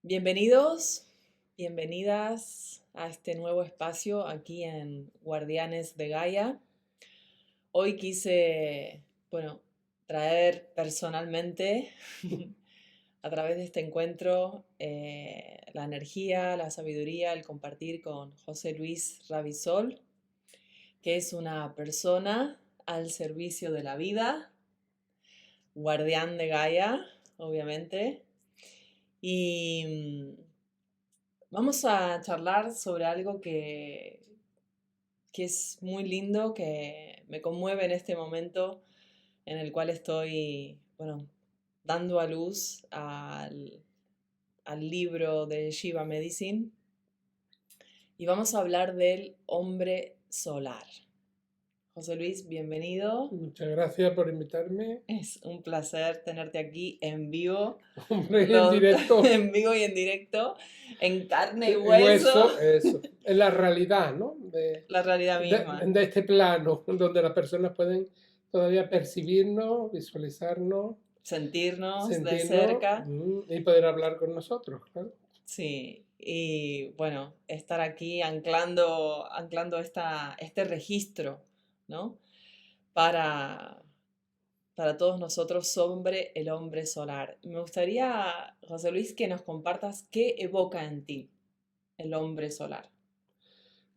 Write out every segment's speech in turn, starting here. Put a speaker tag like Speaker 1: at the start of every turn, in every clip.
Speaker 1: Bienvenidos, bienvenidas a este nuevo espacio aquí en Guardianes de Gaia. Hoy quise, traer personalmente a través de este encuentro la energía, la sabiduría, el compartir con José Luis Rabisol, que es una persona al servicio de la vida, guardián de Gaia, obviamente. Y vamos a charlar sobre algo que es muy lindo, que me conmueve en este momento en el cual estoy, dando a luz al libro de Shiva Medicine. Y vamos a hablar del hombre solar. José Luis, bienvenido.
Speaker 2: Muchas gracias por invitarme.
Speaker 1: Es un placer tenerte aquí en vivo,
Speaker 2: Hombre, en directo,
Speaker 1: en vivo y en directo, en carne y
Speaker 2: y
Speaker 1: hueso,
Speaker 2: hueso, eso. Es la realidad, ¿no?
Speaker 1: la realidad misma.
Speaker 2: De este plano, donde las personas pueden todavía percibirnos, visualizarnos,
Speaker 1: Sentirnos de
Speaker 2: sentirnos
Speaker 1: cerca,
Speaker 2: y poder hablar con nosotros, claro.
Speaker 1: sí, y bueno, estar aquí anclando este registro, ¿no? Para, para todos nosotros sobre el hombre solar. Me gustaría, José Luis, que nos compartas qué evoca en ti el hombre solar.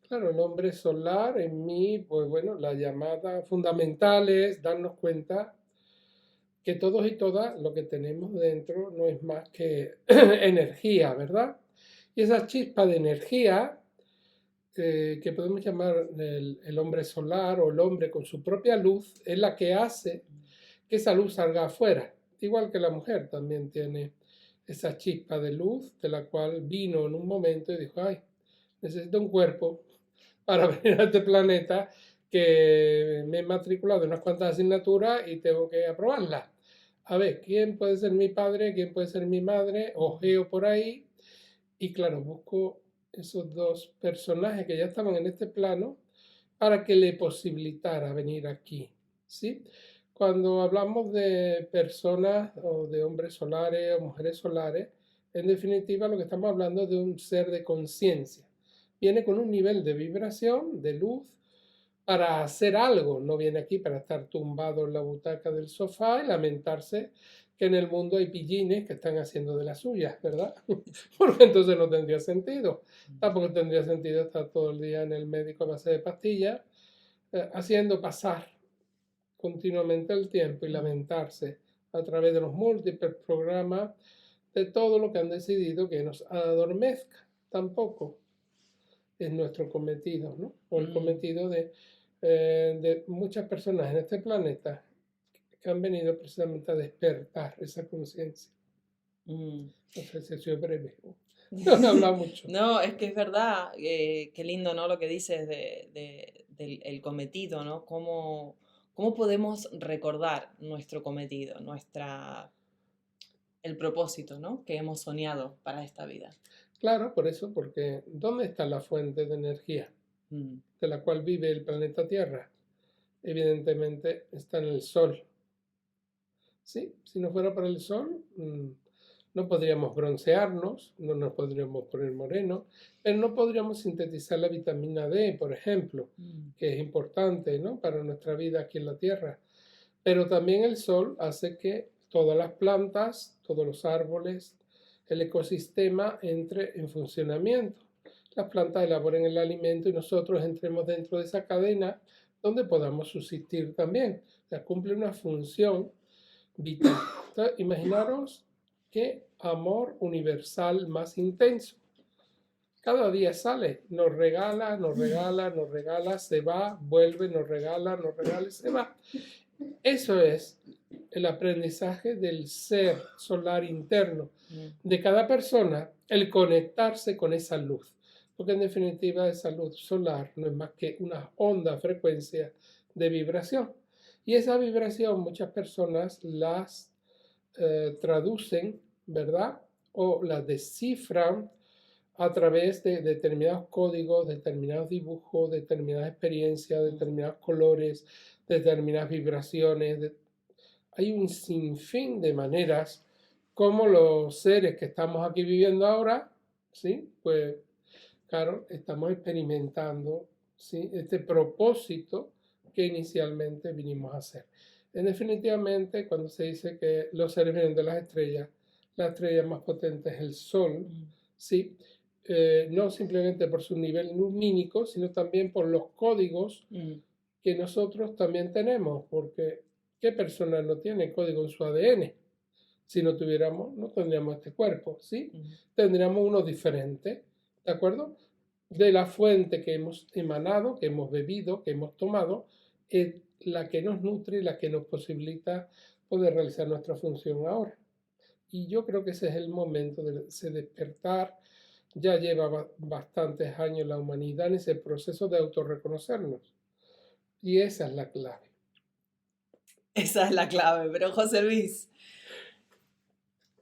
Speaker 2: Claro, el hombre solar en mí, pues bueno, la llamada fundamental es darnos cuenta que todos y todas lo que tenemos dentro no es más que energía, ¿verdad? Y esa chispa de energía que podemos llamar el hombre solar o el hombre con su propia luz, es la que hace que esa luz salga afuera. Igual que la mujer también tiene esa chispa de luz de la cual vino en un momento y dijo, ay, necesito un cuerpo para venir a este planeta que me he matriculado en unas cuantas asignaturas y tengo que aprobarlas. A ver, ¿quién puede ser mi padre? ¿Quién puede ser mi madre? Ojeo por ahí y claro, busco esos dos personajes que ya estaban en este plano para que le posibilitara venir aquí, ¿sí? Cuando hablamos de personas o de hombres solares o mujeres solares, en definitiva lo que estamos hablando es de un ser de conciencia. Viene con un nivel de vibración, de luz, para hacer algo. No viene aquí para estar tumbado en la butaca del sofá y lamentarse que en el mundo hay pillines que están haciendo de las suyas, ¿verdad? Porque entonces no tendría sentido. Tampoco tendría sentido estar todo el día en el médico a base de pastillas, haciendo pasar continuamente el tiempo y lamentarse a través de los múltiples programas de todo lo que han decidido que nos adormezca. Tampoco es nuestro cometido, ¿no? O el cometido de muchas personas en este planeta que han venido precisamente a despertar esa conciencia.
Speaker 1: Mm.
Speaker 2: No sé si soy breve. No he hablado mucho.
Speaker 1: No, es que es verdad, qué lindo, ¿no? Lo que dices del el cometido, ¿no? ¿Cómo podemos recordar nuestro cometido, el propósito, ¿no? Que hemos soñado para esta vida.
Speaker 2: Claro, por eso, porque ¿dónde está la fuente de energía
Speaker 1: Mm.
Speaker 2: de la cual vive el planeta Tierra? Evidentemente está en el Sol. ¿Sí? Si no fuera por el Sol, no podríamos broncearnos, no nos podríamos poner morenos, pero no podríamos sintetizar la vitamina D, por ejemplo, que es importante, ¿no? Para nuestra vida aquí en la Tierra. Pero también el sol hace que todas las plantas, todos los árboles, el ecosistema entre en funcionamiento. Las plantas elaboren el alimento y nosotros entremos dentro de esa cadena donde podamos subsistir también. O sea, cumple una función vital. Entonces, imaginaros qué amor universal más intenso. Cada día sale, nos regala, nos regala, nos regala, se va, vuelve, nos regala y se va. Eso es el aprendizaje del ser solar interno de cada persona, el conectarse con esa luz. Porque en definitiva esa luz solar no es más que una onda frecuencia de vibración. Y esa vibración muchas personas las traducen, ¿verdad? O las descifran a través de determinados códigos, determinados dibujos, determinadas experiencias, determinados colores, determinadas vibraciones. Hay un sinfín de maneras como los seres que estamos aquí viviendo ahora, ¿sí? Pues claro, estamos experimentando, ¿sí? Este propósito que inicialmente vinimos a hacer. Definitivamente, cuando se dice que los seres vienen de las estrellas, la estrella más potente es el Sol, ¿sí? No simplemente por su nivel lumínico, sino también por los códigos que nosotros también tenemos, porque ¿qué persona no tiene código en su ADN? Si no tuviéramos, no tendríamos este cuerpo, ¿sí? Tendríamos uno diferente, ¿de acuerdo? De la fuente que hemos emanado, que hemos bebido, que hemos tomado, es la que nos nutre y la que nos posibilita poder realizar nuestra función ahora. Y yo creo que ese es el momento de ese despertar. Ya lleva bastantes años la humanidad en ese proceso de autorreconocernos. Y esa es la clave.
Speaker 1: Esa es la clave, pero José Luis,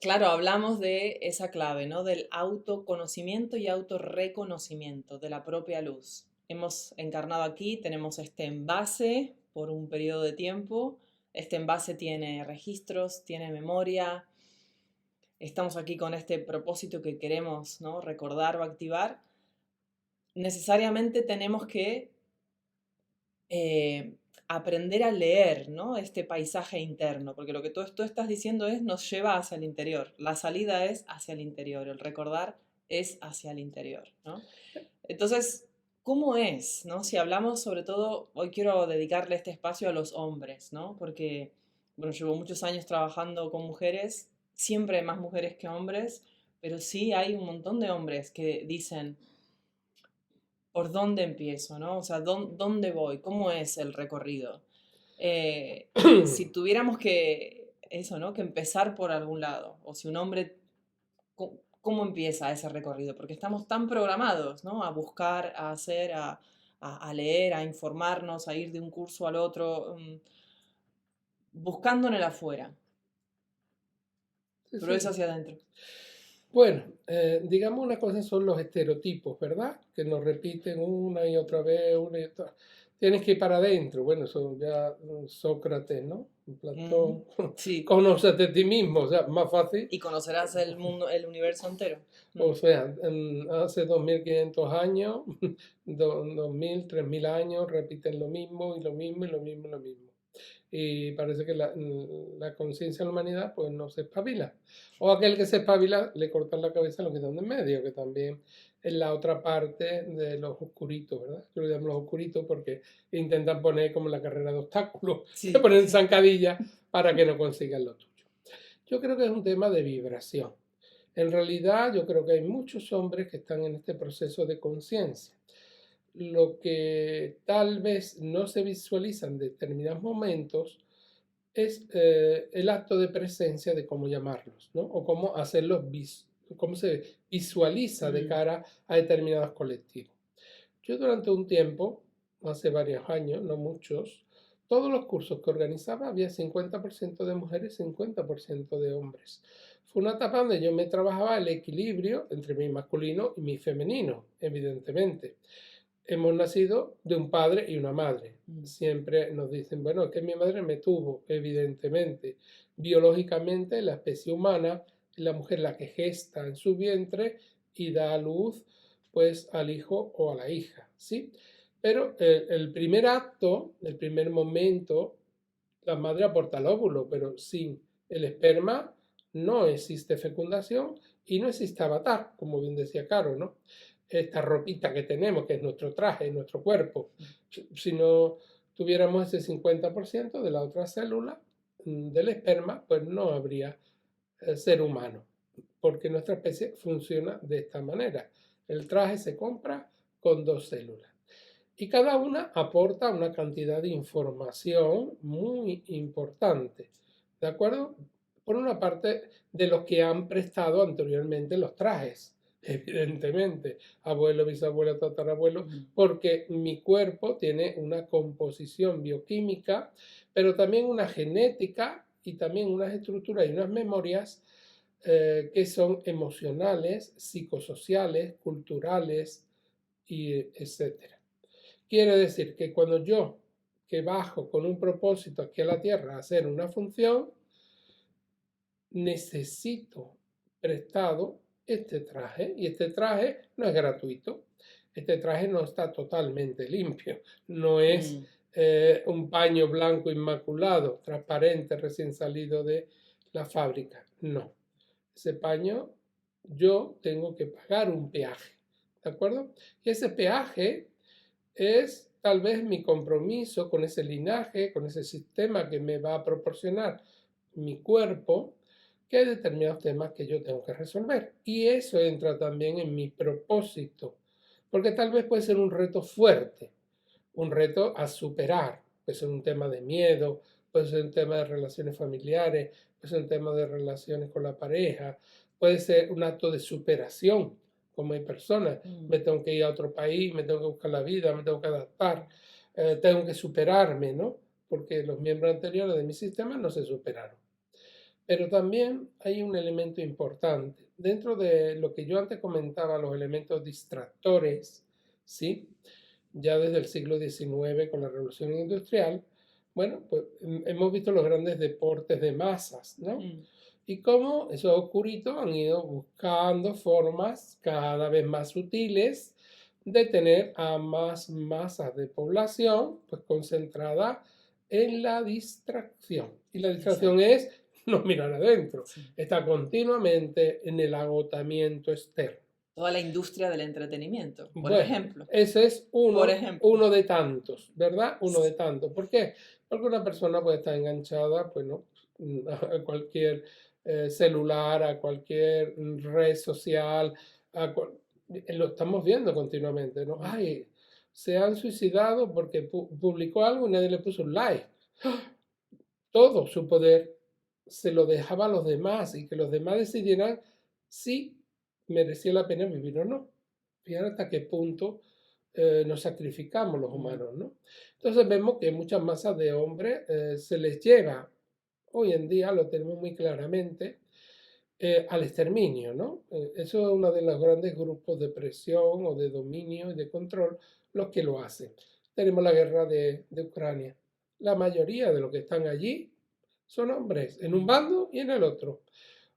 Speaker 1: claro, hablamos de esa clave, ¿no? Del autoconocimiento y autorreconocimiento de la propia luz. Hemos encarnado aquí, tenemos este envase por un periodo de tiempo. Este envase tiene registros, tiene memoria. Estamos aquí con este propósito que queremos, ¿no? Recordar o activar. Necesariamente tenemos que aprender a leer, ¿no? Este paisaje interno, porque lo que tú estás diciendo es nos lleva hacia el interior, la salida es hacia el interior, el recordar es hacia el interior, ¿no? Entonces, ¿cómo es, no? Si hablamos sobre todo, hoy quiero dedicarle este espacio a los hombres, ¿no? Porque, bueno, llevo muchos años trabajando con mujeres, siempre hay más mujeres que hombres, pero sí hay un montón de hombres que dicen, ¿por dónde empiezo, no? O sea, ¿dónde voy? ¿Cómo es el recorrido? Si tuviéramos que, eso, ¿no? Que empezar por algún lado, o si un hombre, ¿cómo empieza ese recorrido? Porque estamos tan programados, ¿no? A buscar, a hacer, a leer, a informarnos, a ir de un curso al otro, buscando en el afuera,
Speaker 2: Sí,
Speaker 1: pero es
Speaker 2: sí.
Speaker 1: hacia adentro.
Speaker 2: Bueno, digamos una cosa son los estereotipos, ¿verdad? Que nos repiten una y otra vez, una y otra. Tienes que ir para adentro. Bueno, eso ya Sócrates, ¿no? Platón.
Speaker 1: Sí,
Speaker 2: Conócete a ti mismo, o sea, más fácil.
Speaker 1: y conocerás el mundo, el universo entero.
Speaker 2: O sea, hace 2500 años, 2000, 3000 años, repiten lo mismo y lo mismo y lo mismo y lo mismo. Y parece que la conciencia de la humanidad pues no se espabila. O aquel que se espabila le cortan la cabeza a los que están en medio, que también es la otra parte de los oscuritos, ¿verdad? Yo lo llamo los oscuritos porque intentan poner como la carrera de obstáculos, te
Speaker 1: Sí,
Speaker 2: ponen zancadillas para que no consigan lo tuyo. Yo creo que es un tema de vibración. En realidad yo creo que hay muchos hombres que están en este proceso de conciencia. Lo que tal vez no se visualiza en determinados momentos es el acto de presencia de cómo llamarlos, ¿no? O cómo hacerlos, cómo se visualiza de cara a determinados colectivos. Yo durante un tiempo, hace varios años, no muchos, todos los cursos que organizaba había 50% de mujeres, 50% de hombres. Fue una etapa donde yo me trabajaba el equilibrio entre mi masculino y mi femenino, evidentemente. Hemos nacido de un padre y una madre. Siempre nos dicen, bueno, es que mi madre me tuvo, evidentemente. Biológicamente, la especie humana es la mujer la que gesta en su vientre y da a luz pues al hijo o a la hija, ¿sí? Pero el primer acto, el primer momento, la madre aporta el óvulo, pero sin el esperma no existe fecundación y no existe avatar, como bien decía Caro, ¿no? Esta ropita que tenemos, que es nuestro traje, nuestro cuerpo, si no tuviéramos ese 50% de la otra célula del esperma, pues no habría ser humano, porque nuestra especie funciona de esta manera. El traje se compra con dos células y cada una aporta una cantidad de información muy importante, ¿de acuerdo? Por una parte, de los que han prestado anteriormente los trajes, evidentemente, abuelo, bisabuelo, tatarabuelo, porque mi cuerpo tiene una composición bioquímica, pero también una genética y también unas estructuras y unas memorias que son emocionales, psicosociales, culturales, y etcétera. Quiere decir que cuando yo, que bajo con un propósito aquí a la Tierra a hacer una función, necesito prestado este traje y este traje no es gratuito. Este traje no está totalmente limpio, no es
Speaker 1: Mm,
Speaker 2: un paño blanco inmaculado, transparente, recién salido de la fábrica. No, ese paño yo tengo que pagar un peaje, ¿de acuerdo? Y ese peaje es tal vez mi compromiso con ese linaje, con ese sistema que me va a proporcionar mi cuerpo, que hay determinados temas que yo tengo que resolver. Y eso entra también en mi propósito, porque tal vez puede ser un reto fuerte, un reto a superar, puede ser un tema de miedo, puede ser un tema de relaciones familiares, puede ser un tema de relaciones con la pareja, puede ser un acto de superación, como hay personas,
Speaker 1: mm,
Speaker 2: me tengo que ir a otro país, me tengo que buscar la vida, me tengo que adaptar, tengo que superarme, ¿no? Porque los miembros anteriores de mi sistema no se superaron. Pero también hay un elemento importante. Dentro de lo que yo antes comentaba, los elementos distractores, ¿sí? Ya desde el siglo XIX con la revolución industrial, bueno, pues hemos visto los grandes deportes de masas, ¿no?
Speaker 1: mm,
Speaker 2: Y cómo esos oscuritos han ido buscando formas cada vez más sutiles de tener a más masas de población pues concentrada en la distracción. Y la distracción
Speaker 1: exacto.
Speaker 2: es no mirar adentro,
Speaker 1: Sí.
Speaker 2: está continuamente en el agotamiento externo.
Speaker 1: Toda la industria del entretenimiento, por
Speaker 2: Bueno,
Speaker 1: ejemplo.
Speaker 2: ese es
Speaker 1: Por
Speaker 2: uno,
Speaker 1: ejemplo.
Speaker 2: uno de tantos, ¿verdad? Uno de
Speaker 1: S-
Speaker 2: tantos. ¿Por qué? Porque una persona puede estar enganchada, pues no, a cualquier celular, a cualquier red social, lo estamos viendo continuamente, ¿no?
Speaker 1: mm,
Speaker 2: Ay, se han suicidado porque publicó algo y nadie le puso un like. Todo su poder se lo dejaba a los demás y que los demás decidieran si merecía la pena vivir o no. Fíjate hasta qué punto nos sacrificamos los
Speaker 1: mm,
Speaker 2: humanos, ¿no? Entonces vemos que muchas masas de hombres se les lleva, hoy en día lo tenemos muy claramente, al exterminio, ¿no? Eso es uno de los grandes grupos de presión o de dominio y de control los que lo hacen. Tenemos la guerra de Ucrania. La mayoría de los que están allí son hombres, en un
Speaker 1: mm,
Speaker 2: bando y en el otro.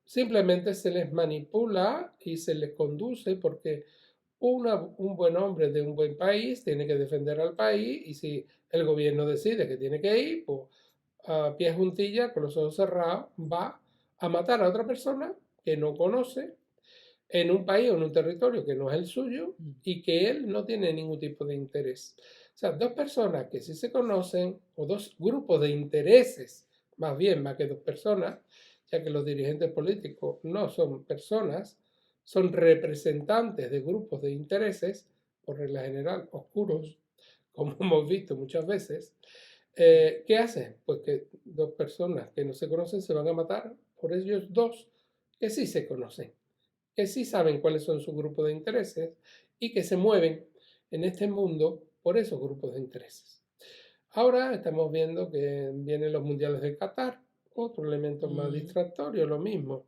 Speaker 2: Simplemente se les manipula y se les conduce porque un buen hombre de un buen país tiene que defender al país y si el gobierno decide que tiene que ir, pues a pie juntilla, con los ojos cerrados, va a matar a otra persona que no conoce en un país o en un territorio que no es el suyo
Speaker 1: mm.
Speaker 2: y que él no tiene ningún tipo de interés. O sea, dos personas que sí se conocen o dos grupos de intereses, más que dos personas, ya que los dirigentes políticos no son personas, son representantes de grupos de intereses, por regla general,
Speaker 1: Mm,
Speaker 2: oscuros, como hemos visto muchas veces.
Speaker 1: mm,
Speaker 2: ¿Qué hacen? Pues que dos personas que no se conocen se van a matar por ellos dos que sí se conocen, que sí saben cuáles son sus grupos de intereses y que se mueven en este mundo por esos grupos de intereses. Ahora estamos viendo que vienen los mundiales de Qatar, otro elemento más
Speaker 1: mm.
Speaker 2: distractorio, lo mismo.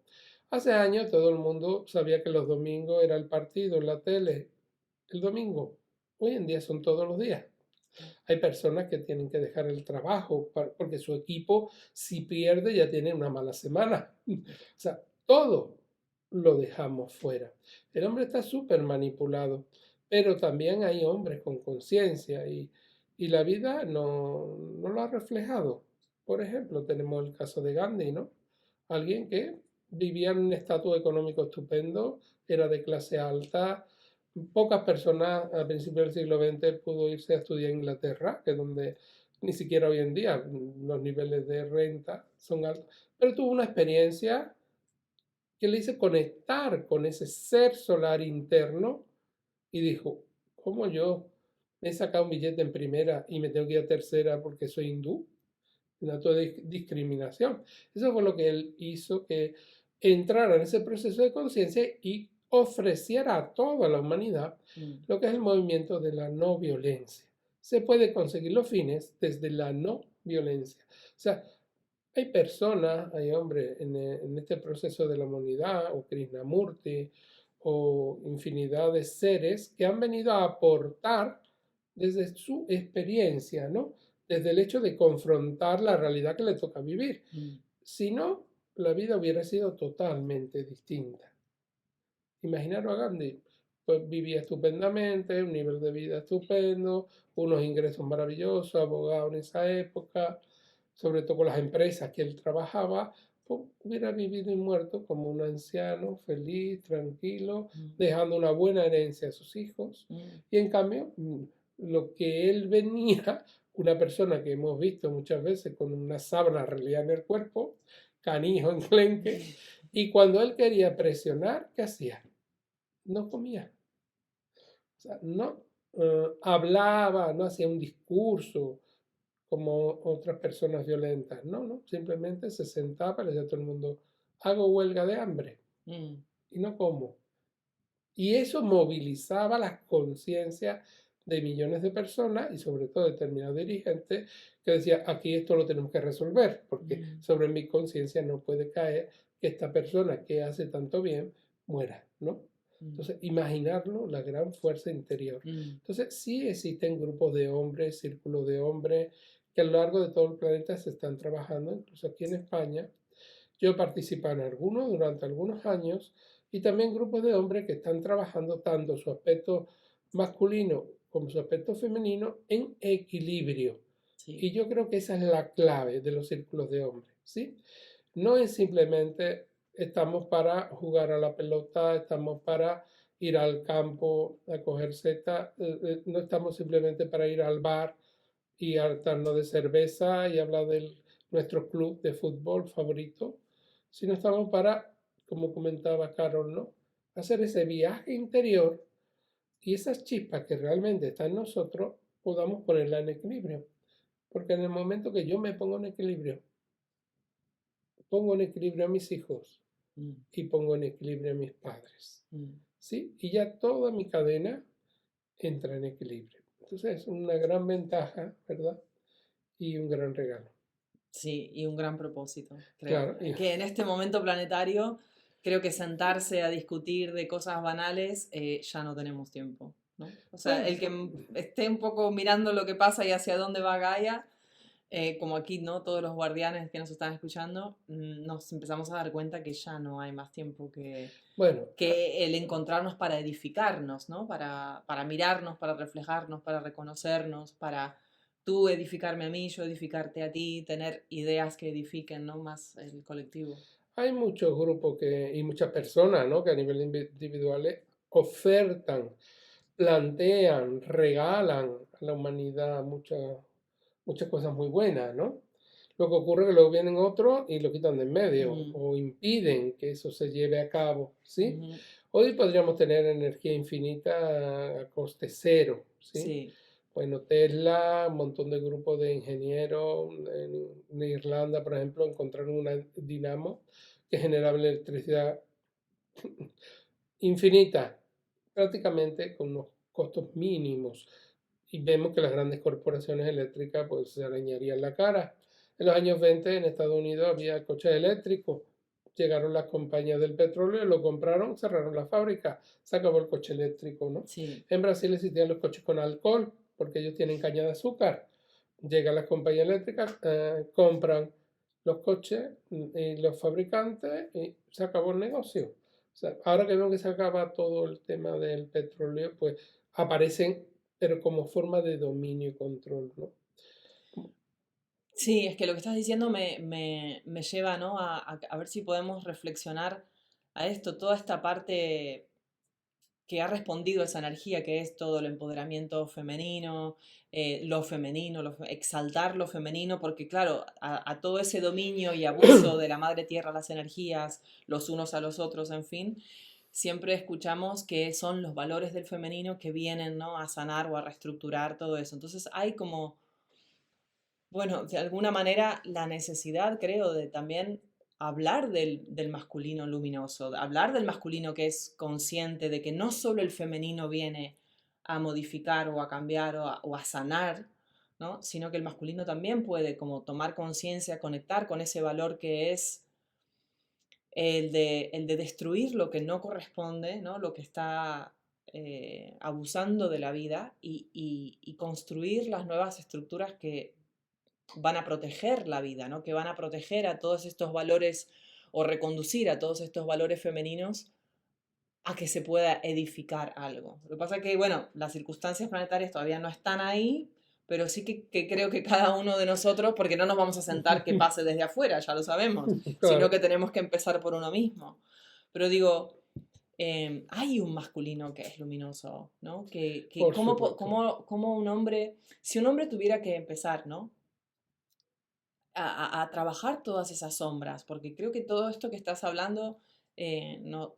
Speaker 2: Hace años todo el mundo sabía que los domingos era el partido en la tele, el domingo. Hoy en día son todos los días. Hay personas que tienen que dejar el trabajo porque su equipo, si pierde, ya tiene una mala semana. O sea, todo lo dejamos fuera. El hombre está súper manipulado, pero también hay hombres con conciencia y la vida no lo ha reflejado. Por ejemplo, tenemos el caso de Gandhi, ¿no? Alguien que vivía en un estatus económico estupendo, era de clase alta. Pocas personas a principios del siglo XX pudo irse a estudiar a Inglaterra, que es donde ni siquiera hoy en día los niveles de renta son altos, pero tuvo una experiencia que le hizo conectar con ese ser solar interno y dijo, ¿cómo yo me he sacado un billete en primera y me tengo que ir a tercera porque soy hindú? Un acto de discriminación. Eso fue lo que él hizo que entrara en ese proceso de conciencia y ofreciera a toda la humanidad
Speaker 1: Mm,
Speaker 2: lo que es el movimiento de la no violencia. Se puede conseguir los fines desde la no violencia. O sea, hay personas, hay hombres en este proceso de la humanidad, o Krishnamurti, o infinidad de seres que han venido a aportar desde su experiencia, ¿no? Desde el hecho de confrontar la realidad que le toca vivir.
Speaker 1: mm.
Speaker 2: Si no, la vida hubiera sido totalmente distinta. Imaginaros a Gandhi, pues vivía estupendamente, un nivel de vida estupendo, unos ingresos maravillosos, abogado en esa época, sobre todo con las empresas que él trabajaba, pues hubiera vivido y muerto como un anciano, feliz, tranquilo, dejando una buena herencia a sus hijos. Y en cambio, lo que él venía, una persona que hemos visto muchas veces con una sábana realidad en el cuerpo, canijo enclenque, y cuando él quería presionar, ¿qué hacía? No comía. O sea, no hablaba, no hacía un discurso como otras personas violentas. No, no, simplemente se sentaba y le decía a todo el mundo, hago huelga de hambre y no como. Y eso movilizaba las conciencias de millones de personas y sobre todo de determinados dirigentes que decían, aquí esto lo tenemos que resolver, porque sobre mi conciencia no puede caer que esta persona que hace tanto bien muera, ¿no? Entonces, imaginarlo, la gran fuerza interior. Entonces, sí existen grupos de hombres, círculos de hombres, que a lo largo de todo el planeta se están trabajando, incluso aquí en España. Yo participé en algunos durante algunos años y también grupos de hombres que están trabajando tanto su aspecto masculino como su aspecto femenino en equilibrio.
Speaker 1: Sí.
Speaker 2: Y yo creo que esa es la clave de los círculos de hombres, ¿sí? No es simplemente estamos para jugar a la pelota, estamos para ir al campo a coger setas, no estamos simplemente para ir al bar y hartarnos de cerveza y hablar de nuestro club de fútbol favorito, sino estamos para, como comentaba Carol, ¿no? Hacer ese viaje interior y esas chispas que realmente están en nosotros podamos ponerla en equilibrio. Porque en el momento que yo me pongo en equilibrio a mis hijos y pongo en equilibrio a mis padres. ¿Sí? Y ya toda mi cadena entra en equilibrio. Entonces es una gran ventaja, ¿verdad? Y un gran regalo.
Speaker 1: Sí, y un gran propósito, creo.
Speaker 2: Claro.
Speaker 1: Que en este momento planetario, creo que sentarse a discutir de cosas banales, ya no tenemos tiempo, ¿no? O sea, el que esté un poco mirando lo que pasa y hacia dónde va Gaia, como aquí, ¿no? Todos los guardianes que nos están escuchando, nos empezamos a dar cuenta que ya no hay más tiempo que el encontrarnos para edificarnos, ¿no? Para mirarnos, para reflejarnos, para reconocernos, para tú edificarme a mí, yo edificarte a ti, tener ideas que edifiquen, ¿no? Más el colectivo.
Speaker 2: Hay muchos grupos y muchas personas, ¿no? Que a nivel individual ofertan, plantean, regalan a la humanidad muchas cosas muy buenas, ¿no? Lo que ocurre es que luego vienen otros y lo quitan de en medio o impiden que eso se lleve a cabo, ¿sí? Hoy podríamos tener energía infinita a coste cero, ¿sí?
Speaker 1: Sí.
Speaker 2: Bueno, Tesla, un montón de grupos de ingenieros en Irlanda, por ejemplo, encontraron una dinamo que generaba electricidad infinita, prácticamente con unos costos mínimos. Y vemos que las grandes corporaciones eléctricas pues se arañarían la cara. En los años 20 en Estados Unidos había coches eléctricos. Llegaron las compañías del petróleo, lo compraron, cerraron la fábrica, se acabó el coche eléctrico, ¿no?
Speaker 1: Sí.
Speaker 2: En Brasil existían los coches con alcohol, porque ellos tienen caña de azúcar. Llegan las compañías eléctricas, compran los coches y los fabricantes y se acabó el negocio. O sea, ahora que vemos que se acaba todo el tema del petróleo, pues aparecen, pero como forma de dominio y control, ¿no?
Speaker 1: Sí, es que lo que estás diciendo me lleva, ¿no? A ver si podemos reflexionar a esto, toda esta parte que ha respondido a esa energía que es todo el empoderamiento femenino, lo femenino, exaltar lo femenino, porque claro, a todo ese dominio y abuso de la madre tierra, las energías, los unos a los otros, en fin, siempre escuchamos que son los valores del femenino que vienen, ¿no? A sanar o a reestructurar todo eso. Entonces hay como, bueno, de alguna manera la necesidad, creo, de también hablar del masculino luminoso, de hablar del masculino que es consciente de que no solo el femenino viene a modificar o a cambiar o a sanar, ¿no? Sino que el masculino también puede como tomar conciencia, conectar con ese valor que es el de destruir lo que no corresponde, ¿no? Lo que está abusando de la vida y construir las nuevas estructuras que van a proteger la vida, ¿no? Que van a proteger a todos estos valores o reconducir a todos estos valores femeninos a que se pueda edificar algo. Lo que pasa es que, bueno, las circunstancias planetarias todavía no están ahí, pero sí que creo que cada uno de nosotros, porque no nos vamos a sentar que pase desde afuera, ya lo sabemos, sino
Speaker 2: Claro,
Speaker 1: que tenemos que empezar por uno mismo. Pero digo, hay un masculino que es luminoso, ¿no?
Speaker 2: por supuesto.
Speaker 1: Cómo un hombre, si un hombre tuviera que empezar, ¿no? A trabajar todas esas sombras, porque creo que todo esto que estás hablando no,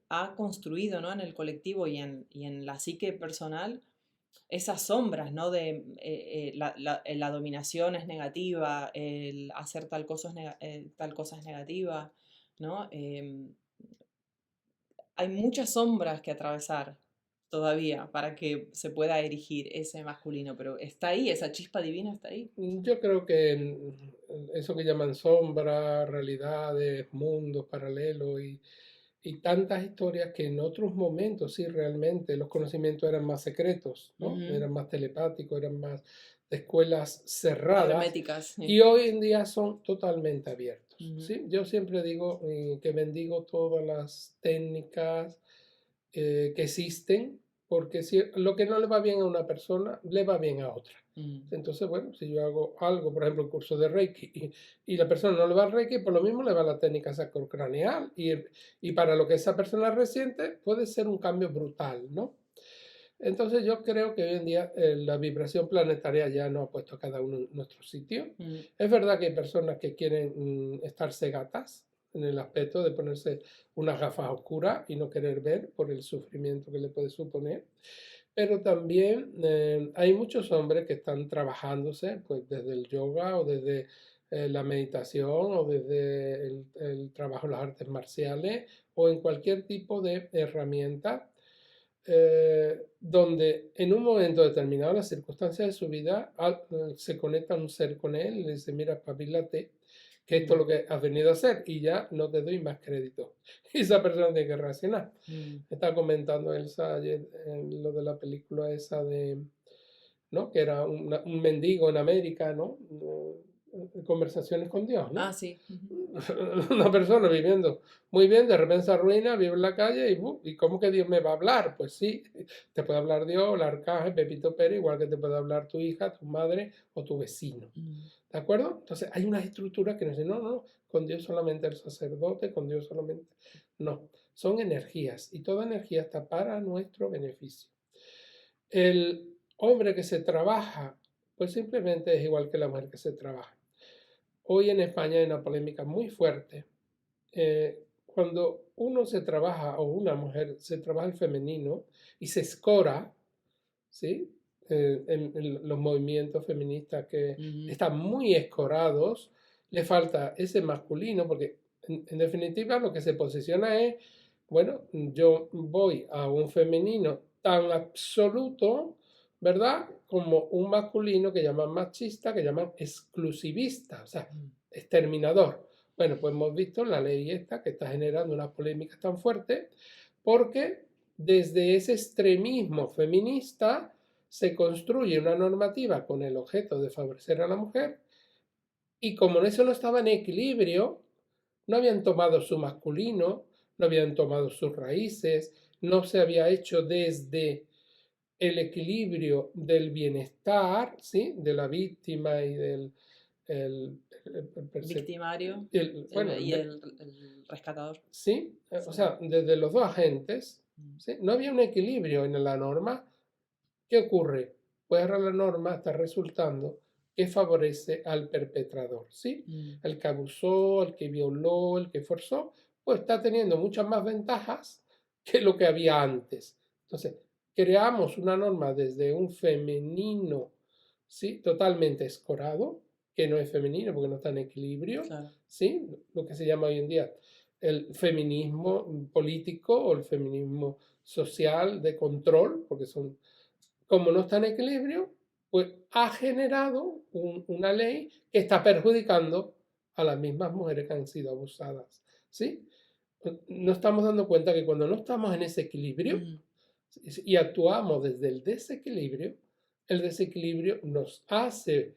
Speaker 1: ha construido, ¿no? En el colectivo y en la psique personal esas sombras, ¿no? De la dominación es negativa, el hacer tal cosa es negativa, ¿no? Hay muchas sombras que atravesar todavía para que se pueda erigir ese masculino, pero está ahí, esa chispa divina está ahí.
Speaker 2: Yo creo que eso que llaman sombras, realidades, mundos paralelos y tantas historias que en otros momentos sí realmente los conocimientos eran más secretos, ¿no?
Speaker 1: Ujú.
Speaker 2: Eran más telepáticos, eran más de escuelas cerradas
Speaker 1: Herméticas,
Speaker 2: y
Speaker 1: sí.
Speaker 2: hoy en día son totalmente abiertos,
Speaker 1: Ujú.
Speaker 2: ¿sí? Yo siempre digo que bendigo todas las técnicas que existen, porque si lo que no le va bien a una persona, le va bien a otra.
Speaker 1: Mm.
Speaker 2: Entonces, bueno, si yo hago algo, por ejemplo, un curso de Reiki, y la persona no le va al Reiki, por lo mismo le va la técnica sacrocraneal, y para lo que esa persona resiente puede ser un cambio brutal, ¿no? Entonces yo creo que hoy en día la vibración planetaria ya nos ha puesto a cada uno en nuestro sitio.
Speaker 1: Mm.
Speaker 2: Es verdad que hay personas que quieren estarse gatas en el aspecto de ponerse unas gafas oscuras y no querer ver por el sufrimiento que le puede suponer. Pero también hay muchos hombres que están trabajándose pues, desde el yoga o desde la meditación o desde el trabajo en las artes marciales o en cualquier tipo de herramienta donde en un momento determinado, las circunstancias de su vida, se conecta un ser con él y le dice, mira, pabilate, que esto es
Speaker 1: Mm.
Speaker 2: lo que has venido a hacer y ya no te doy más crédito. Y esa persona tiene que reaccionar.
Speaker 1: Mm.
Speaker 2: Me estaba comentando Elsa ayer lo de la película esa de, ¿no? Que era un mendigo en América, ¿no? Conversaciones con Dios,
Speaker 1: Ah,
Speaker 2: ¿no?
Speaker 1: sí. Ujú.
Speaker 2: Una persona viviendo muy bien, de repente se arruina, vive en la calle y ¿cómo que Dios me va a hablar? Pues sí, te puede hablar Dios, el arcángel, Pepito Pérez, igual que te puede hablar tu hija, tu madre o tu vecino.
Speaker 1: Mm.
Speaker 2: ¿De acuerdo? Entonces hay unas estructuras que nos dicen, no, no, con Dios solamente el sacerdote, con Dios solamente... No, son energías y toda energía está para nuestro beneficio. El hombre que se trabaja, pues simplemente es igual que la mujer que se trabaja. Hoy en España hay una polémica muy fuerte. Cuando uno se trabaja, o una mujer se trabaja el femenino y se escora, ¿sí? En los movimientos feministas que
Speaker 1: Ujú.
Speaker 2: están muy escorados, le falta ese masculino, porque en definitiva lo que se posiciona es, bueno, yo voy a un femenino tan absoluto, ¿verdad? Como un masculino que llaman machista, que llaman exclusivista, o sea,
Speaker 1: Mm.
Speaker 2: exterminador. Bueno, pues hemos visto la ley esta que está generando unas polémicas tan fuertes, porque desde ese extremismo feminista se construye una normativa con el objeto de favorecer a la mujer y como eso no estaba en equilibrio, no habían tomado su masculino, no habían tomado sus raíces, no se había hecho desde el equilibrio del bienestar, ¿sí? De la víctima y del el,
Speaker 1: Victimario
Speaker 2: bueno,
Speaker 1: y el rescatador.
Speaker 2: sí, o
Speaker 1: Sí.
Speaker 2: sea, desde los dos agentes,
Speaker 1: Mm.
Speaker 2: ¿sí? No había un equilibrio en la norma. ¿Qué ocurre? Pues ahora la norma está resultando que favorece al perpetrador, ¿sí?
Speaker 1: Mm.
Speaker 2: El que abusó, el que violó, el que forzó, pues está teniendo muchas más ventajas que lo que había antes. Entonces, creamos una norma desde un femenino, ¿sí? Totalmente escorado, que no es femenino porque no está en equilibrio,
Speaker 1: Claro.
Speaker 2: ¿sí? Lo que se llama hoy en día el feminismo político o el feminismo social de control, porque son como no está en equilibrio, pues ha generado una ley que está perjudicando a las mismas mujeres que han sido abusadas. ¿Sí? No estamos dando cuenta que cuando no estamos en ese equilibrio
Speaker 1: Mm.
Speaker 2: y actuamos desde el desequilibrio nos hace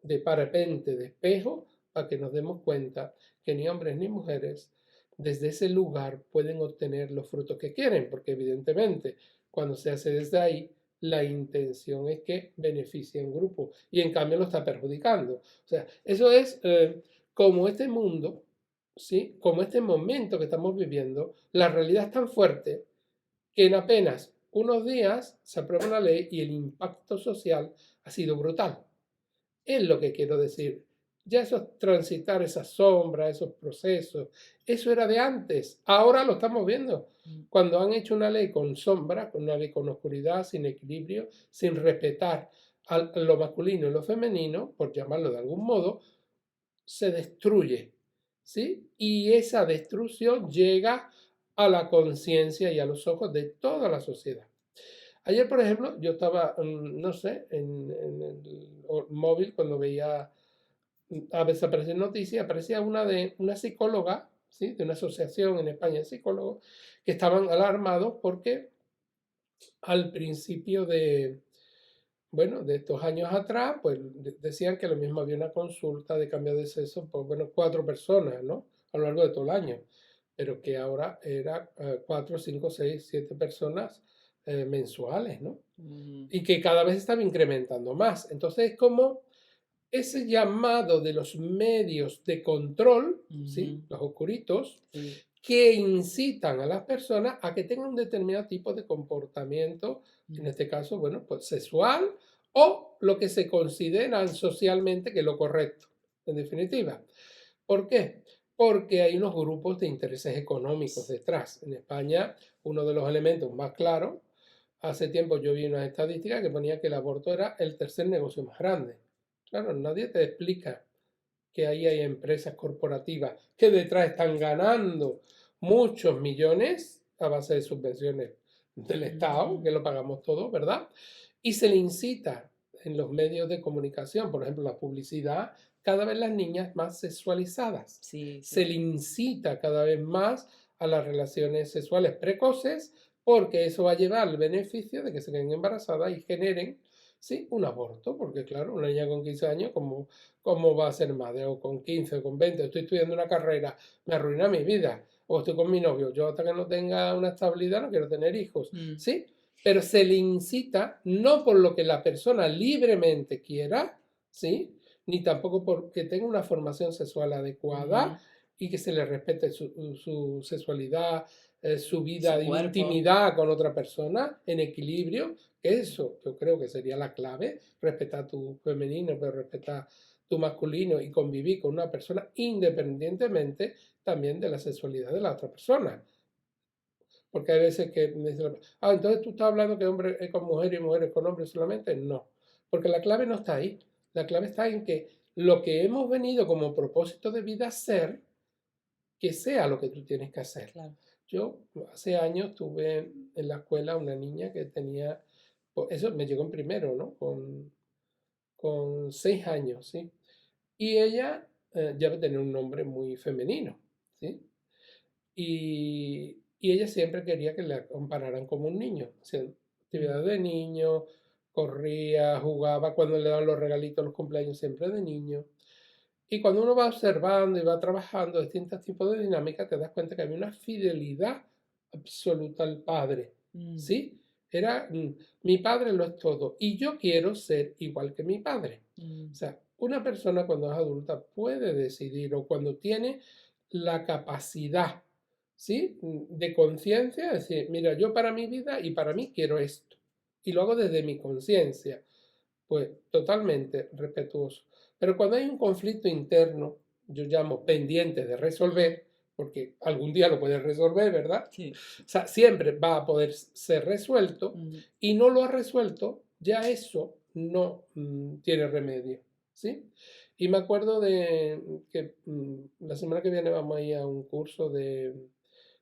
Speaker 2: de parapente, de espejo, para que nos demos cuenta que ni hombres ni mujeres desde ese lugar pueden obtener los frutos que quieren, porque evidentemente cuando se hace desde ahí, la intención es que beneficie a un grupo y en cambio lo está perjudicando. O sea, eso es como este mundo, ¿sí? Como este momento que estamos viviendo, la realidad es tan fuerte que en apenas unos días se aprueba una ley y el impacto social ha sido brutal. Es lo que quiero decir. Ya eso es transitar esas sombras, esos procesos, eso era de antes. Ahora lo estamos viendo. Cuando han hecho una ley con sombra, con una ley con oscuridad, sin equilibrio, sin respetar a lo masculino y lo femenino, por llamarlo de algún modo, se destruye. ¿Sí? Y esa destrucción llega a la conciencia y a los ojos de toda la sociedad. Ayer, por ejemplo, yo estaba, no sé, en el móvil cuando veía, a veces aparecía noticia, aparecía una psicóloga, ¿sí? De una asociación en España de psicólogos, que estaban alarmados porque al principio de, bueno, de estos años atrás, pues decían que lo mismo había una consulta de cambio de sexo por, bueno, 4 personas, ¿no? A lo largo de todo el año, pero que ahora era 4, 5, 6, 7 personas mensuales, ¿no? Y que cada vez estaba incrementando más. Entonces es como ese llamado de los medios de control, ¿sí? Los oscuritos, que incitan a las personas a que tengan un determinado tipo de comportamiento, en este caso, bueno, pues sexual o lo que se consideran socialmente que es lo correcto, en definitiva. ¿Por qué? Porque hay unos grupos de intereses económicos detrás. En España, uno de los elementos más claros, hace tiempo yo vi unas estadísticas que ponía que el aborto era el tercer negocio más grande. Claro, nadie te explica que ahí hay empresas corporativas que detrás están ganando muchos millones a base de subvenciones del Estado, que lo pagamos todos, ¿verdad? Y se le incita en los medios de comunicación, por ejemplo, la publicidad, cada vez las niñas más sexualizadas.
Speaker 1: Sí,
Speaker 2: Se le incita cada vez más a las relaciones sexuales precoces porque eso va a llevar el beneficio de que se queden embarazadas y generen, sí, un aborto, porque claro, una niña con 15 años, ¿cómo va a ser madre? O con 15 o con 20, estoy estudiando una carrera, me arruina mi vida, o estoy con mi novio, yo hasta que no tenga una estabilidad no quiero tener hijos, ¿sí? Pero se le incita no por lo que la persona libremente quiera, ¿sí? Ni tampoco porque tenga una formación sexual adecuada y que se le respete su sexualidad, su vida
Speaker 1: Su
Speaker 2: de
Speaker 1: cuerpo.
Speaker 2: intimidad con otra persona en equilibrio, que eso yo creo que sería la clave, respetar tu femenino, pero respetar tu masculino y convivir con una persona independientemente también de la sexualidad de la otra persona. Porque hay veces que me dicen, entonces tú estás hablando que hombres es con mujeres y mujeres con hombres solamente. No, porque la clave no está ahí. La clave está en que lo que hemos venido como propósito de vida ser, que sea lo que tú tienes que hacer.
Speaker 1: Claro.
Speaker 2: Yo hace años tuve en la escuela una niña que tenía, pues, eso me llegó en primero, ¿no? Con 6 años, ¿sí? Y ella ya tenía un nombre muy femenino, ¿sí? Y ella siempre quería que la compararan como un niño. Hacía actividades de niño, corría, jugaba, cuando le daban los regalitos, los cumpleaños, siempre de niño. Y cuando uno va observando y va trabajando distintos tipos de dinámicas, te das cuenta que había una fidelidad absoluta al padre. ¿Sí? Era, mi padre lo es todo y yo quiero ser igual que mi padre. O sea, una persona cuando es adulta puede decidir o cuando tiene la capacidad, ¿sí? De conciencia, decir, mira, yo para mi vida y para mí quiero esto. Y lo hago desde mi conciencia, pues totalmente respetuoso. Pero cuando hay un conflicto interno, yo llamo pendiente de resolver, porque algún día lo puedes resolver, ¿verdad?
Speaker 1: Sí.
Speaker 2: O sea, siempre va a poder ser resuelto y no lo ha resuelto, ya eso no tiene remedio, ¿sí? Y me acuerdo de que la semana que viene vamos a ir a un curso de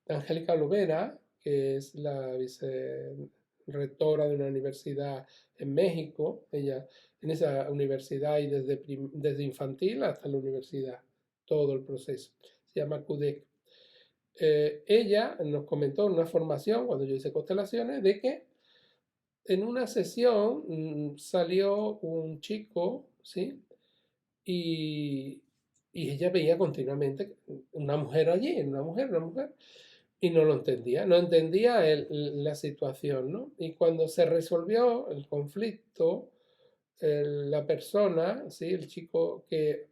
Speaker 2: Angélica Lovera, que es la vicerrectora de una universidad en México. Ella en esa universidad y desde infantil hasta la universidad, todo el proceso. Se llama CUDEC. Ella nos comentó en una formación, cuando yo hice constelaciones, de que en una sesión salió un chico, ¿sí? Y, Y ella veía continuamente una mujer allí, una mujer, y no lo entendía, no entendía la situación, ¿no? Y cuando se resolvió el conflicto, la persona, ¿sí? El chico que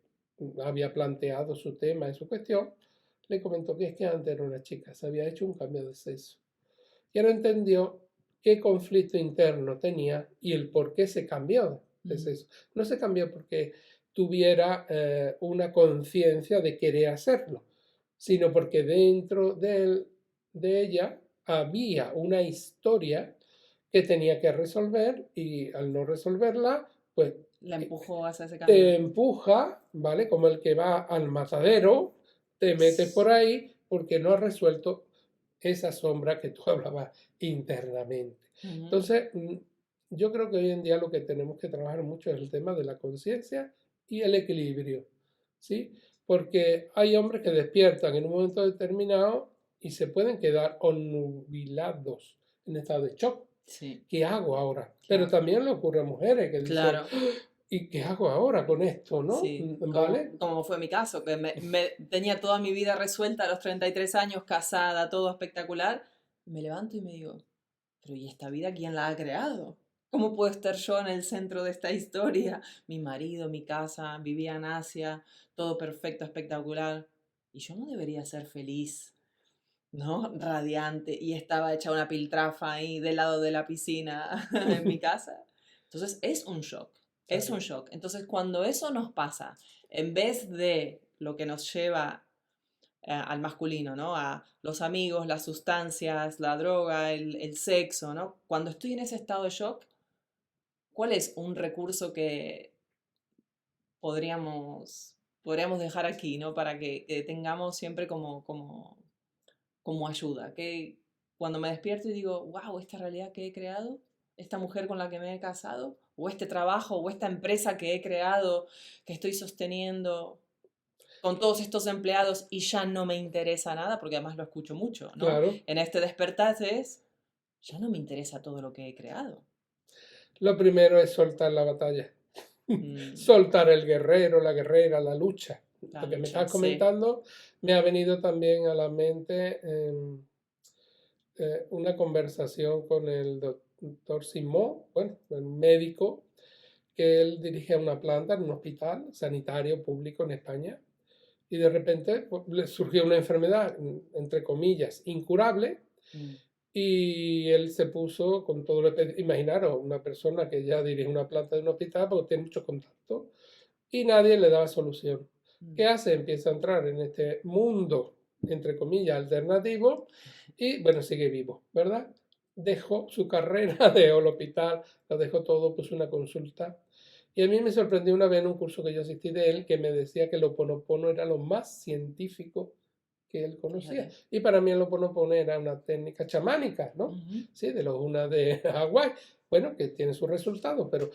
Speaker 2: había planteado su tema y su cuestión, le comentó que es que antes era una chica, se había hecho un cambio de sexo. Y ahora entendió qué conflicto interno tenía y el por qué se cambió de sexo. No se cambió porque tuviera una conciencia de querer hacerlo, sino porque dentro de ella había una historia que tenía que resolver y al no resolverla, pues
Speaker 1: La empujó hacia ese
Speaker 2: te
Speaker 1: cambio.
Speaker 2: empuja, ¿vale? Como el que va al matadero, te metes por ahí porque no has resuelto esa sombra que tú hablabas internamente.
Speaker 1: Ujú.
Speaker 2: Entonces, yo creo que hoy en día lo que tenemos que trabajar mucho es el tema de la conciencia y el equilibrio, ¿sí? Porque hay hombres que despiertan en un momento determinado y se pueden quedar onnubilados en estado de shock.
Speaker 1: Sí,
Speaker 2: ¿Qué hago ahora? Pero
Speaker 1: claro.
Speaker 2: también le ocurre a mujeres que dicen,
Speaker 1: Claro,
Speaker 2: ¿y qué hago ahora con esto, no?
Speaker 1: sí.
Speaker 2: ¿Vale?
Speaker 1: Como fue mi caso, que tenía toda mi vida resuelta a los 33 años, casada, todo espectacular. Me levanto y me digo, pero ¿y esta vida quién la ha creado? ¿Cómo puedo estar yo en el centro de esta historia? Mi marido, mi casa, vivía en Asia, todo perfecto, espectacular. Y yo no debería ser feliz, ¿no? Radiante. Y estaba hecha una piltrafa ahí del lado de la piscina en mi casa. Entonces es un shock, es un
Speaker 2: Claro,
Speaker 1: shock. Entonces cuando eso nos pasa, en vez de lo que nos lleva al masculino, ¿no? A los amigos, las sustancias, la droga, el sexo, ¿no? Cuando estoy en ese estado de shock, ¿cuál es un recurso que podríamos dejar aquí, ¿no? Para que tengamos siempre como ayuda. Que cuando me despierto y digo, wow, esta realidad que he creado, esta mujer con la que me he casado, o este trabajo, o esta empresa que he creado, que estoy sosteniendo, con todos estos empleados y ya no me interesa nada, porque además lo escucho mucho, ¿no?
Speaker 2: claro.
Speaker 1: En este despertar es, ya no me interesa todo lo que he creado.
Speaker 2: Lo primero es soltar la batalla.
Speaker 1: Mm,
Speaker 2: Soltar el guerrero, la guerrera, la lucha.
Speaker 1: la
Speaker 2: Lo que me
Speaker 1: lucha,
Speaker 2: estás
Speaker 1: sí.
Speaker 2: comentando me ha venido también a la mente una conversación con el doctor Simón, bueno, el médico, que él dirige una planta en un hospital sanitario público en España. Y de repente pues, le surgió una enfermedad, entre comillas, incurable.
Speaker 1: Mm,
Speaker 2: Y él se puso con todo lo que, imaginaros, una persona que ya dirige una planta de un hospital porque tiene mucho contacto y nadie le daba solución.
Speaker 1: mm,
Speaker 2: ¿Qué hace? Empieza a entrar en este mundo, entre comillas, alternativo y, bueno, sigue vivo, ¿verdad? Dejó su carrera, dejó el hospital, lo dejó todo, puso una consulta. Y a mí me sorprendió una vez en un curso que yo asistí de él que me decía que el Ho'oponopono era lo más científico que él conocía.
Speaker 1: fíjate.
Speaker 2: Y para mí el Ho'oponopono era una técnica chamánica, ¿no?
Speaker 1: Ujú,
Speaker 2: Sí, de los una de Hawái. Bueno, que tiene sus resultados, pero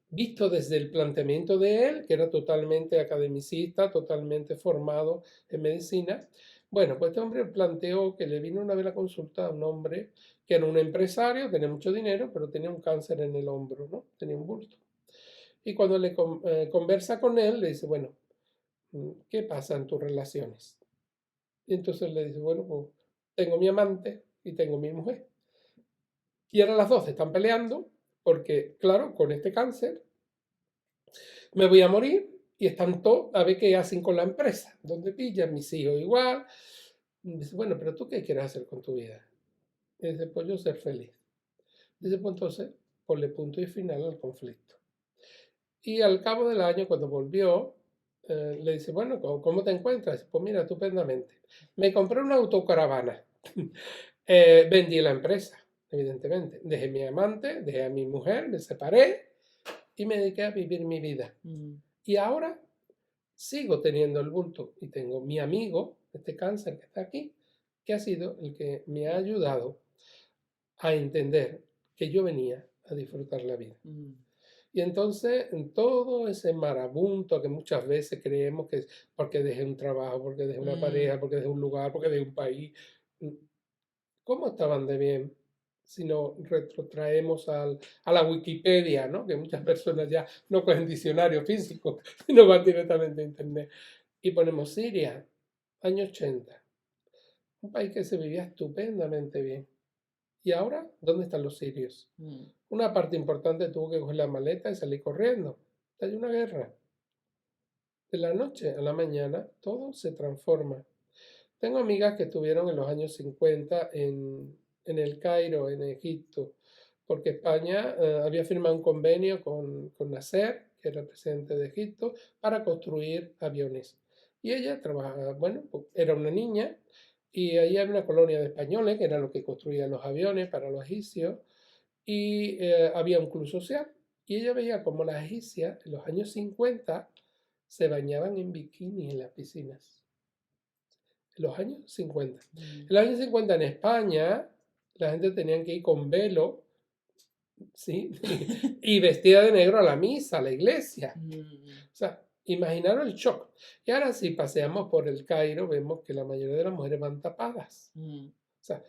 Speaker 2: visto desde el planteamiento de él, que era totalmente academicista, totalmente formado en medicina, bueno, pues este hombre planteó que le vino una vez la consulta a un hombre que era un empresario, tenía mucho dinero, pero tenía un cáncer en el hombro, ¿no? Tenía un bulto. Y cuando conversa con él, le dice, bueno, ¿qué pasa en tus relaciones? Y entonces le dice, bueno, pues tengo mi amante y tengo mi mujer. Y ahora las dos están peleando porque, claro, con este cáncer me voy a morir y están todos a ver qué hacen con la empresa, donde pillan mis hijos igual. Y dice, bueno, pero tú qué quieres hacer con tu vida. Y dice, pues yo ser feliz. Dice, pues entonces, ponle punto y final al conflicto. Y al cabo del año, cuando volvió, le dice, bueno, ¿cómo te encuentras? Dice, pues mira, estupendamente. Me compré una autocaravana. Vendí la empresa, evidentemente. Dejé a mi amante, dejé a mi mujer, me separé y me dediqué a vivir mi vida.
Speaker 1: mm,
Speaker 2: Y ahora sigo teniendo el bulto y tengo mi amigo, este cáncer que está aquí, que ha sido el que me ha ayudado a entender que yo venía a disfrutar la vida.
Speaker 1: mm,
Speaker 2: Y entonces, en todo ese marabunto que muchas veces creemos que es porque dejé un trabajo, porque dejé una
Speaker 1: mm.
Speaker 2: pareja, porque dejé un lugar, porque dejé un país, ¿cómo estaban de bien? Si nos retrotraemos a la Wikipedia, ¿no? Que muchas personas ya no cogen diccionario físico, sino van directamente a Internet. y ponemos Siria, año 80. Un país que se vivía estupendamente bien. ¿Y ahora dónde están los sirios? Una parte importante tuvo que coger la maleta y salir corriendo. Hay una guerra. De la noche a la mañana todo se transforma. Tengo amigas que estuvieron en los años 50 en el Cairo, en Egipto, porque España había firmado un convenio con Nasser, que era el presidente de Egipto, para construir aviones. Y ella trabajaba, bueno, pues, era una niña y ahí había una colonia de españoles, que era lo que construían los aviones para los egipcios, y había un club social. Y ella veía como las egipcias en los años 50 se bañaban en bikini en las piscinas. En los años 50. En los años 50 en España la gente tenía que ir con velo, ¿sí? Y vestida de negro a la misa, a la iglesia. O sea, imaginaros el shock. Y ahora si paseamos por el Cairo vemos que la mayoría de las mujeres van tapadas. O sea,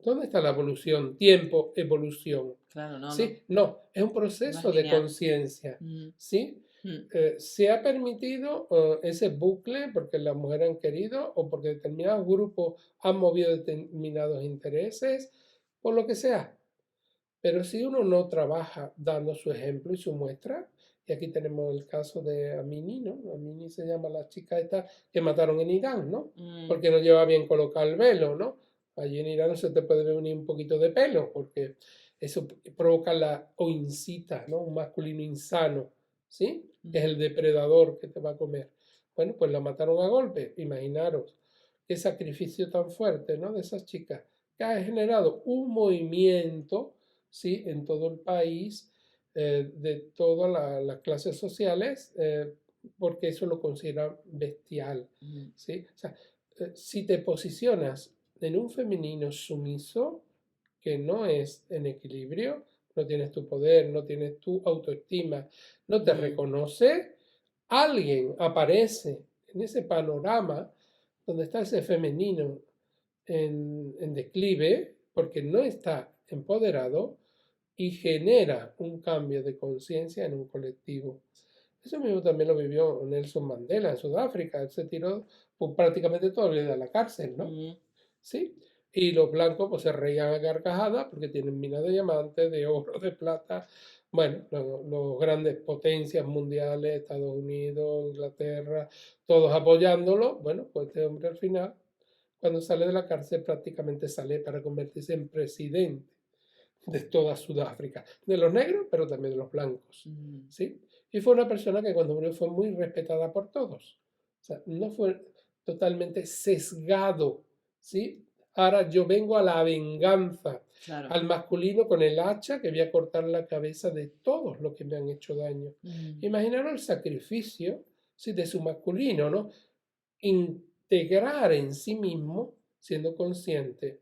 Speaker 2: ¿dónde está la evolución? Tiempo, evolución.
Speaker 1: Claro, no,
Speaker 2: ¿Sí? No, es un proceso de conciencia. ¿Sí? Se ha permitido ese bucle porque las mujeres han querido o porque determinados grupos han movido determinados intereses, por lo que sea. Pero si uno no trabaja dando su ejemplo y su muestra, y aquí tenemos el caso de Amini, ¿no? Amini se llama la chica esta que mataron en Irán, ¿no? Porque no lleva bien colocar el velo, ¿no? Allí en Irán no se te puede ver ni un poquito de pelo, porque eso provoca o incita, ¿no? Un masculino insano, ¿sí? Es el depredador que te va a comer. Bueno, pues la mataron a golpe, imaginaros. Qué sacrificio tan fuerte, ¿no? De esas chicas, que ha generado un movimiento, ¿sí? En todo el país, de todas las clases sociales, porque eso lo consideran bestial, ¿sí? O sea, si te posicionas en un femenino sumiso, que no es en equilibrio, no tienes tu poder, no tienes tu autoestima, no te reconoce, alguien aparece en ese panorama donde está ese femenino en declive, porque no está empoderado y genera un cambio de conciencia en un colectivo. Eso mismo también lo vivió Nelson Mandela en Sudáfrica. Él se tiró pues, prácticamente toda la vida a la cárcel, ¿no? ¿Sí? Y los blancos pues se reían a carcajadas porque tienen minas de diamantes, de oro, de plata. Bueno, los grandes potencias mundiales, Estados Unidos, Inglaterra, todos apoyándolo. Bueno, pues este hombre al final, cuando sale de la cárcel, prácticamente sale para convertirse en presidente de toda Sudáfrica, de los negros, pero también de los blancos, ¿sí? Y fue una persona que cuando murió fue muy respetada por todos. O sea, no fue totalmente sesgado, ¿sí? Ahora yo vengo a la venganza, al masculino con el hacha que voy a cortar la cabeza de todos los que me han hecho daño. Imaginaros el sacrificio, ¿sí? De su masculino, ¿no? Integrar en sí mismo, siendo consciente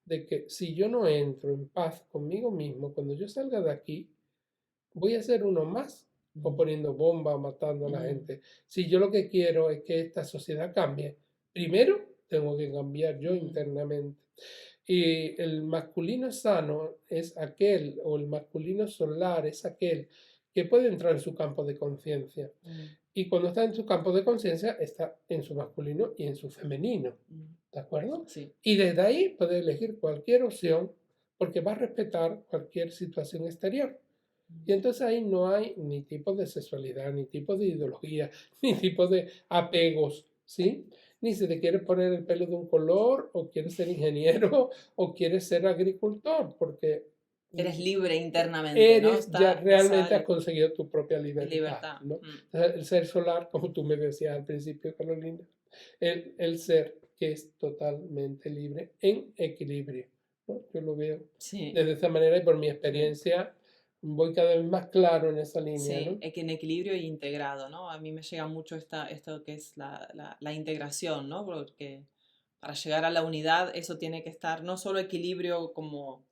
Speaker 2: de que si yo no entro en paz conmigo mismo, cuando yo salga de aquí, voy a ser uno más o poniendo bombas o matando a la gente. Si yo lo que quiero es que esta sociedad cambie, primero tengo que cambiar yo internamente. Y el masculino sano es aquel, o el masculino solar es aquel que puede entrar en su campo de conciencia. Y cuando está en su campo de conciencia, está en su masculino y en su femenino. ¿De acuerdo?
Speaker 1: Sí.
Speaker 2: Y desde ahí puede elegir cualquier opción porque va a respetar cualquier situación exterior. Y entonces ahí no hay ni tipo de sexualidad, ni tipo de ideología, ni tipo de apegos, ¿sí? Ni si te quieres poner el pelo de un color, o quieres ser ingeniero, o quieres ser agricultor, porque
Speaker 1: eres libre internamente,
Speaker 2: eres
Speaker 1: ¿no?
Speaker 2: ya realmente has conseguido tu propia libertad, ¿no? El ser solar, como tú me decías al principio, Carolina, el ser que es totalmente libre en equilibrio, ¿no? Yo lo veo de esa manera y por mi experiencia voy cada vez más claro en esa línea, ¿no?
Speaker 1: Es que en equilibrio e integrado, ¿no? A mí me llega mucho esto que es la integración, ¿no? Porque para llegar a la unidad eso tiene que estar no solo equilibrio como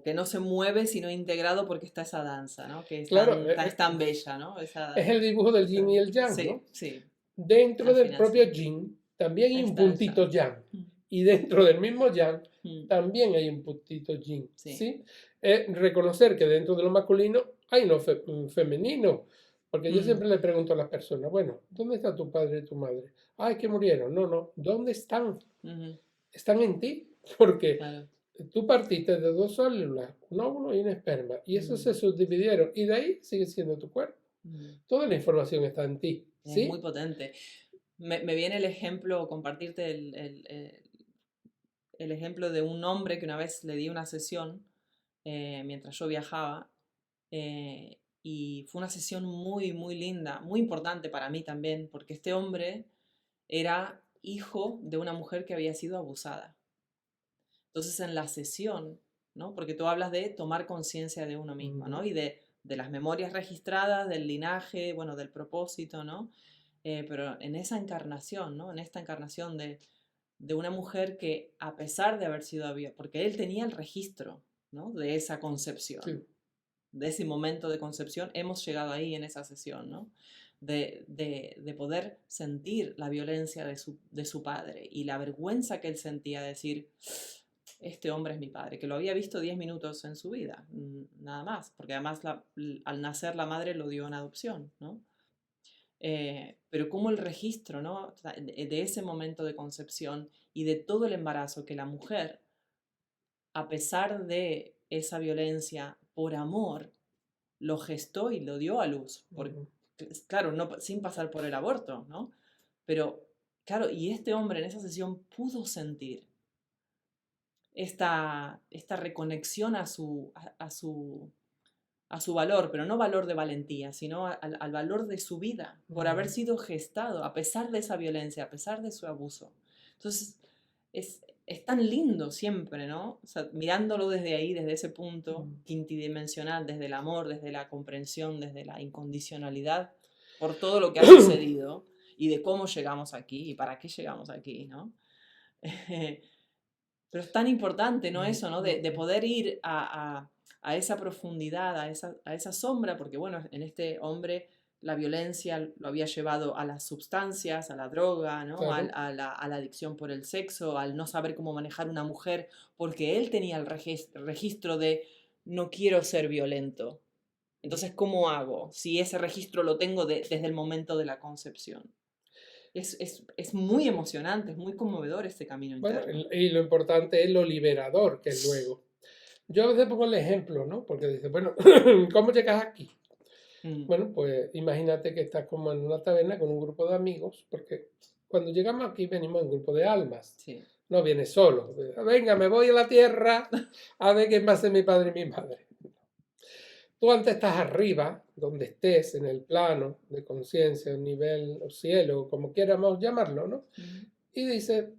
Speaker 1: que no se mueve, sino integrado porque está esa danza, ¿no? Que es,
Speaker 2: claro,
Speaker 1: es tan bella, ¿no?
Speaker 2: Es el dibujo del yin y el yang,
Speaker 1: sí,
Speaker 2: ¿no?
Speaker 1: Sí.
Speaker 2: Dentro del propio yin también hay un puntito yang. Y dentro del mismo yang también hay un puntito yin, ¿sí? Reconocer que dentro de lo masculino hay lo femenino, Porque yo siempre le pregunto a las personas, bueno, ¿dónde está tu padre y tu madre? Ay, que murieron. No, no, ¿dónde están?
Speaker 1: Ujú,
Speaker 2: Están en ti, porque
Speaker 1: claro.
Speaker 2: tú partiste de dos células, un óvulo y un esperma, y esos se
Speaker 1: Mm,
Speaker 2: subdividieron, y de ahí sigue siendo tu cuerpo.
Speaker 1: mm.
Speaker 2: Toda la información está en ti,
Speaker 1: Es muy
Speaker 2: ¿sí?
Speaker 1: potente. Me viene el ejemplo, compartirte el ejemplo de un hombre que una vez le di una sesión mientras yo viajaba. Y fue una sesión muy, muy linda, muy importante para mí también, porque este hombre era hijo de una mujer que había sido abusada. Entonces en la sesión, ¿no? Porque tú hablas de tomar conciencia de uno mismo, ¿no?
Speaker 2: Ujú,
Speaker 1: Y de las memorias registradas, del linaje, bueno, del propósito, ¿no? Pero en esa encarnación, ¿no? En esta encarnación de una mujer que a pesar de haber sido abierta, porque él tenía el registro, ¿no? De esa concepción,
Speaker 2: sí.
Speaker 1: de ese momento de concepción, hemos llegado ahí en esa sesión, ¿no? De poder sentir la violencia de su padre y la vergüenza que él sentía de decir, este hombre es mi padre, que lo había visto 10 minutos en su vida, nada más, porque además al nacer la madre lo dio en adopción, ¿no? Pero como el registro, ¿no? O sea, de ese momento de concepción y de todo el embarazo que la mujer, a pesar de esa violencia, por amor, lo gestó y lo dio a luz.
Speaker 2: Ujú.
Speaker 1: Claro, no, sin pasar por el aborto, ¿no? Pero, claro, y este hombre en esa sesión pudo sentir esta reconexión a su valor, pero no valor de valentía, sino al valor de su vida, por haber
Speaker 2: Ujú.
Speaker 1: sido gestado, a pesar de esa violencia, a pesar de su abuso. Entonces, es tan lindo siempre, ¿no? O sea, mirándolo desde ahí, desde ese punto
Speaker 2: Mm.
Speaker 1: quintidimensional, desde el amor, desde la comprensión, desde la incondicionalidad, por todo lo que ha sucedido y de cómo llegamos aquí y para qué llegamos aquí, ¿no? Pero es tan importante, ¿no?
Speaker 2: Mm,
Speaker 1: Eso, ¿no? De
Speaker 2: mm,
Speaker 1: poder ir a esa profundidad, a esa sombra, porque bueno, en este hombre la violencia lo había llevado a las sustancias, a la droga, ¿no?
Speaker 2: claro.
Speaker 1: A la adicción por el sexo, al no saber cómo manejar una mujer, porque él tenía el registro de no quiero ser violento. Entonces, ¿cómo hago si ese registro lo tengo desde el momento de la concepción? Es muy emocionante, es muy conmovedor este camino
Speaker 2: Bueno,
Speaker 1: interno.
Speaker 2: y lo importante es lo liberador que es luego. Yo a veces pongo el ejemplo, ¿no? Porque dice, bueno, ¿cómo llegas aquí?
Speaker 1: Mm,
Speaker 2: Bueno, pues imagínate que estás como en una taberna con un grupo de amigos, porque cuando llegamos aquí venimos en grupo de almas,
Speaker 1: sí.
Speaker 2: no vienes solo. Venga, me voy a la tierra a ver quién va a ser mi padre y mi madre. Tú antes estás arriba, donde estés, en el plano de conciencia, el nivel o cielo, como quieramos llamarlo, ¿no?
Speaker 1: Mm,
Speaker 2: Y dice,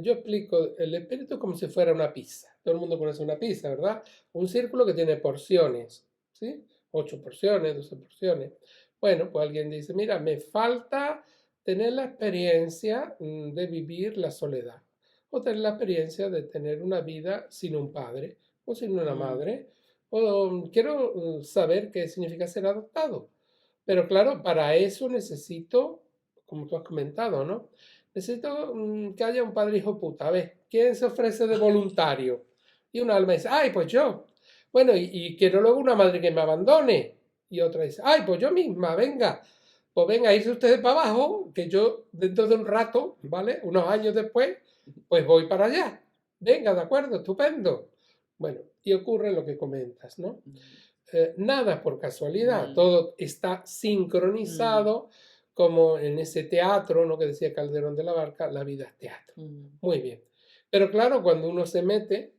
Speaker 2: yo explico el espíritu como si fuera una pizza. Todo el mundo conoce una pizza, ¿verdad? Un círculo que tiene porciones, ¿sí? 8 porciones, 12 porciones. Bueno, pues alguien dice, mira, me falta tener la experiencia de vivir la soledad, o tener la experiencia de tener una vida sin un padre o sin una
Speaker 1: mm,
Speaker 2: madre, o quiero saber qué significa ser adoptado. Pero claro, para eso necesito, como tú has comentado, ¿no? Necesito que haya un padre hijo puta. A ver, ¿quién se ofrece de voluntario? Y un alma dice, ay, pues yo. Bueno, y quiero luego una madre que me abandone. Y otra dice, ay, pues yo misma, venga. Pues venga, irse ustedes para abajo, que yo dentro de un rato, ¿vale? Unos años después, pues voy para allá. Venga, de acuerdo, estupendo. Bueno, y ocurre lo que comentas, ¿no?
Speaker 1: mm,
Speaker 2: Nada por casualidad,
Speaker 1: mm,
Speaker 2: todo está
Speaker 1: mm,
Speaker 2: sincronizado como en ese teatro, ¿no? Que decía Calderón de la Barca, la vida es teatro.
Speaker 1: mm,
Speaker 2: Muy bien. Pero claro, cuando uno se mete,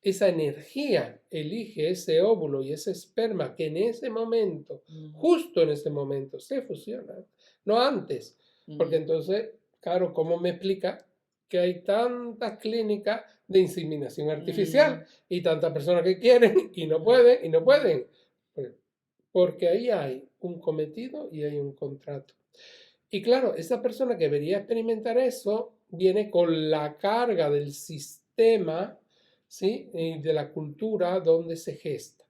Speaker 2: esa energía elige ese óvulo y ese esperma que en ese momento,
Speaker 1: mm,
Speaker 2: justo en ese momento, se fusionan, no antes. Porque
Speaker 1: mm,
Speaker 2: entonces, claro, ¿cómo me explica que hay tantas clínicas de inseminación artificial
Speaker 1: mm,
Speaker 2: y tantas personas que quieren y no
Speaker 1: mm,
Speaker 2: pueden y no
Speaker 1: mm,
Speaker 2: pueden? Pues, porque ahí hay un cometido y hay un contrato. Y claro, esa persona que debería experimentar eso viene con la carga del sistema, ¿sí? Y de la cultura donde se gesta.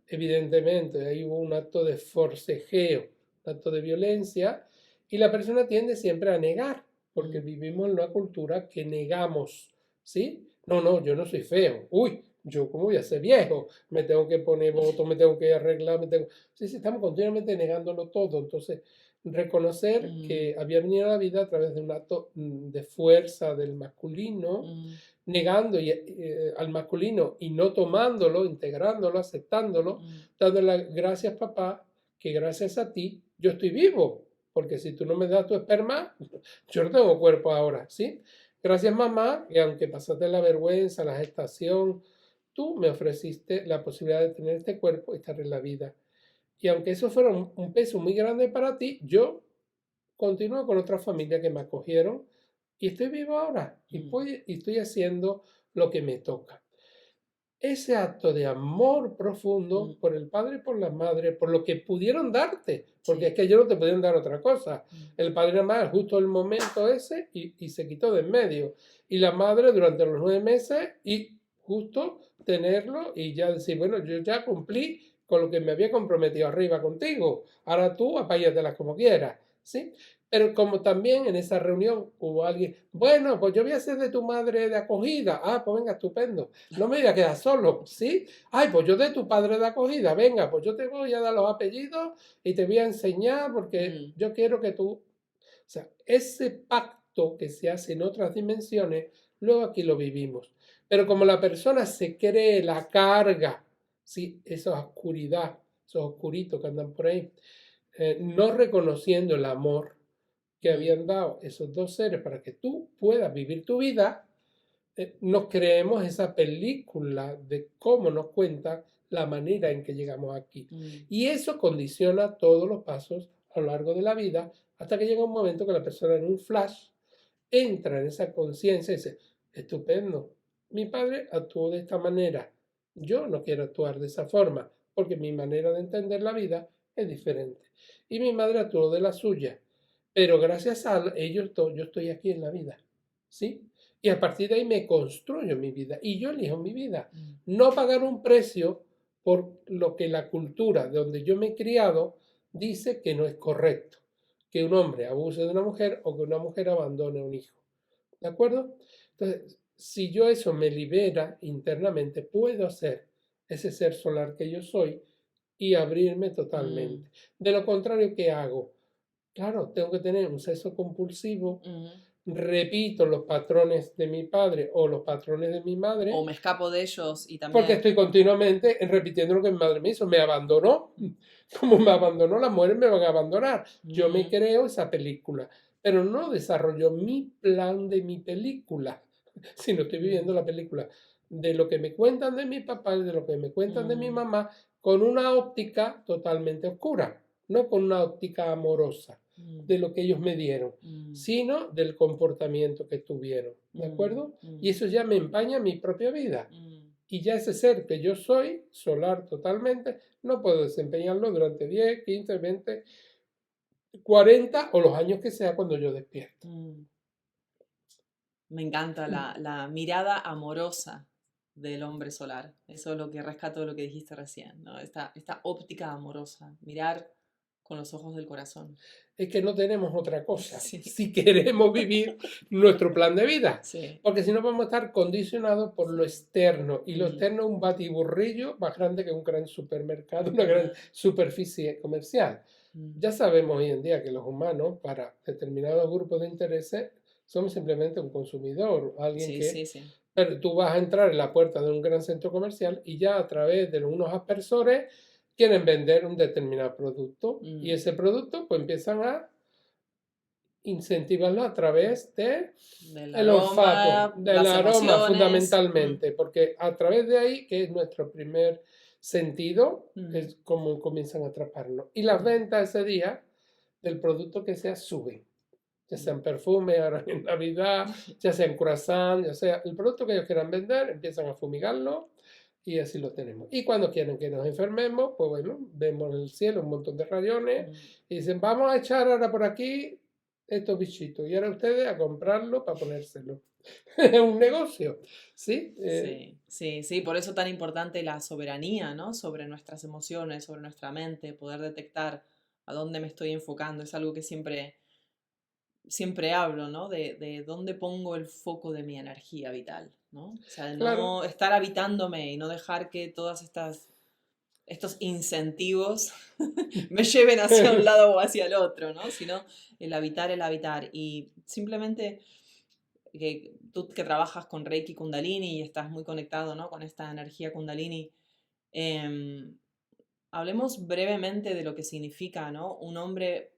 Speaker 2: Evidentemente, ahí hubo un acto de forcejeo, un acto de violencia, y la persona tiende siempre a negar, porque
Speaker 1: mm,
Speaker 2: vivimos en una cultura que negamos, ¿sí? No, no, yo no soy feo. Uy, yo como voy a ser viejo, me tengo que poner voto, me tengo que arreglar, Sí, sí, estamos continuamente negándolo todo. Entonces, reconocer que
Speaker 1: Mm,
Speaker 2: había venido a la vida a través de un acto de fuerza del masculino,
Speaker 1: mm,
Speaker 2: negando al masculino y no tomándolo, integrándolo, aceptándolo,
Speaker 1: mm,
Speaker 2: dándole gracias papá, que gracias a ti yo estoy vivo, porque si tú no me das tu esperma, yo no tengo cuerpo ahora, ¿sí? Gracias mamá, que aunque pasaste la vergüenza, la gestación, tú me ofreciste la posibilidad de tener este cuerpo y estar en la vida. Y aunque eso fuera un peso muy grande para ti, yo continúo con otra familia que me acogieron y estoy vivo ahora
Speaker 1: mm,
Speaker 2: y estoy haciendo lo que me toca. Ese acto de amor profundo
Speaker 1: mm,
Speaker 2: por el padre y por la madre, por lo que pudieron darte, porque es
Speaker 1: sí.
Speaker 2: que ellos no te pudieron dar otra cosa.
Speaker 1: Mm,
Speaker 2: El padre más justo el momento ese y se quitó de en medio. Y la madre durante los 9 meses y justo tenerlo y ya decir, bueno, yo ya cumplí con lo que me había comprometido arriba contigo. Ahora tú apáyatelas como quieras, ¿sí? Pero como también en esa reunión hubo alguien, bueno, pues yo voy a ser de tu madre de acogida. Ah, pues venga, estupendo. No me voy a quedar solo, ¿sí? Ay, pues yo de tu padre de acogida, venga, pues yo te voy a dar los apellidos y te voy a enseñar porque
Speaker 1: mm,
Speaker 2: yo quiero que tú... O sea, ese pacto que se hace en otras dimensiones, luego aquí lo vivimos. Pero como la persona se cree la carga, ¿sí? Esa oscuridad, esos oscuritos que andan por ahí, no reconociendo el amor que
Speaker 1: mm,
Speaker 2: habían dado esos dos seres para que tú puedas vivir tu vida, nos creemos esa película de cómo nos cuenta la manera en que llegamos aquí.
Speaker 1: mm,
Speaker 2: Y eso condiciona todos los pasos a lo largo de la vida hasta que llega un momento que la persona en un flash entra en esa conciencia y dice, estupendo, mi padre actuó de esta manera, yo no quiero actuar de esa forma porque mi manera de entender la vida es diferente. Y mi madre actuó de la suya, pero gracias a ellos yo estoy aquí en la vida, ¿sí? Y a partir de ahí me construyo mi vida y yo elijo mi vida.
Speaker 1: mm,
Speaker 2: No pagar un precio por lo que la cultura de donde yo me he criado dice que no es correcto. Que un hombre abuse de una mujer o que una mujer abandone a un hijo. ¿De acuerdo? Entonces, si yo eso me libera internamente, puedo ser ese ser solar que yo soy y abrirme
Speaker 1: mm,
Speaker 2: totalmente. De lo contrario, ¿qué hago? Claro, tengo que tener un sexo compulsivo,
Speaker 1: mm.
Speaker 2: repito los patrones de mi padre o los patrones de mi
Speaker 1: O
Speaker 2: madre,
Speaker 1: me escapo de ellos y
Speaker 2: porque
Speaker 1: también...
Speaker 2: estoy continuamente repitiendo lo que mi madre me hizo, me abandonó, como me abandonó, las mujeres me van a abandonar. Yo me
Speaker 1: Mm,
Speaker 2: creo esa película, pero no desarrollo mi plan de mi película, sino estoy
Speaker 1: mm,
Speaker 2: viviendo la película de lo que me cuentan de mi papá y de lo que me cuentan de mi
Speaker 1: mm,
Speaker 2: mamá con una óptica totalmente oscura, no con una óptica amorosa
Speaker 1: mm,
Speaker 2: de lo que ellos me dieron,
Speaker 1: mm,
Speaker 2: sino del comportamiento que tuvieron, ¿de
Speaker 1: mm,
Speaker 2: acuerdo? Y
Speaker 1: mm,
Speaker 2: eso ya me empaña mi propia vida.
Speaker 1: mm,
Speaker 2: Y ya ese ser que yo soy, solar totalmente, no puedo desempeñarlo durante 10, 15, 20, 40 o los años que sea cuando yo despierto.
Speaker 1: mm. Me encanta la mirada amorosa del hombre solar. Eso es lo que rescato de lo que dijiste recién, ¿no? Esta óptica amorosa, mirar con los ojos del corazón.
Speaker 2: Es que no tenemos otra cosa
Speaker 1: Sí,
Speaker 2: si queremos vivir nuestro plan de vida.
Speaker 1: sí,
Speaker 2: Porque si no vamos a estar condicionados por lo
Speaker 1: sí.
Speaker 2: externo. Y lo
Speaker 1: Mm,
Speaker 2: externo es un batiburrillo más grande que un gran supermercado, una gran
Speaker 1: ah,
Speaker 2: superficie comercial.
Speaker 1: mm.
Speaker 2: Ya sabemos hoy en día que los humanos, para determinados grupos de intereses, somos simplemente un consumidor, alguien
Speaker 1: Sí,
Speaker 2: que...
Speaker 1: sí, sí.
Speaker 2: Pero tú vas a entrar en la puerta de un gran centro comercial y ya a través de unos aspersores quieren vender un determinado producto y
Speaker 1: Mm.
Speaker 2: ese producto pues empiezan a incentivarlo a través de
Speaker 1: Del
Speaker 2: el olfato,
Speaker 1: aroma,
Speaker 2: del
Speaker 1: las
Speaker 2: aroma
Speaker 1: emociones. Mm,
Speaker 2: fundamentalmente, porque a través de ahí, que es nuestro primer sentido,
Speaker 1: mm,
Speaker 2: es como comienzan a atraparnos. Y las
Speaker 1: mm,
Speaker 2: ventas ese día del producto que sea suben, ya
Speaker 1: mm.
Speaker 2: sean perfume, ahora en Navidad, ya sean croissant, ya sea el producto que ellos quieran vender, empiezan a fumigarlo y así lo tenemos. Y cuando quieren que nos enfermemos, pues bueno, vemos en el cielo un montón de rayones
Speaker 1: Mm.
Speaker 2: y dicen, vamos a echar ahora por aquí estos bichitos y ahora ustedes a comprarlo para ponérselo. Es un negocio, ¿sí?
Speaker 1: Sí, sí, sí, por eso tan importante la soberanía, ¿no? Sobre nuestras emociones, sobre nuestra mente, poder detectar a dónde me estoy enfocando. Es algo que siempre siempre hablo, ¿no? De dónde pongo el foco de mi energía vital, ¿no? O sea, de
Speaker 2: Claro,
Speaker 1: no estar habitándome y no dejar que estos incentivos me lleven hacia un lado o hacia el otro, ¿no? Sino el habitar, el habitar. Y simplemente que tú que trabajas con Reiki Kundalini y estás muy conectado, ¿no? Con esta energía Kundalini, em, hablemos brevemente de lo que significa, ¿no? Un hombre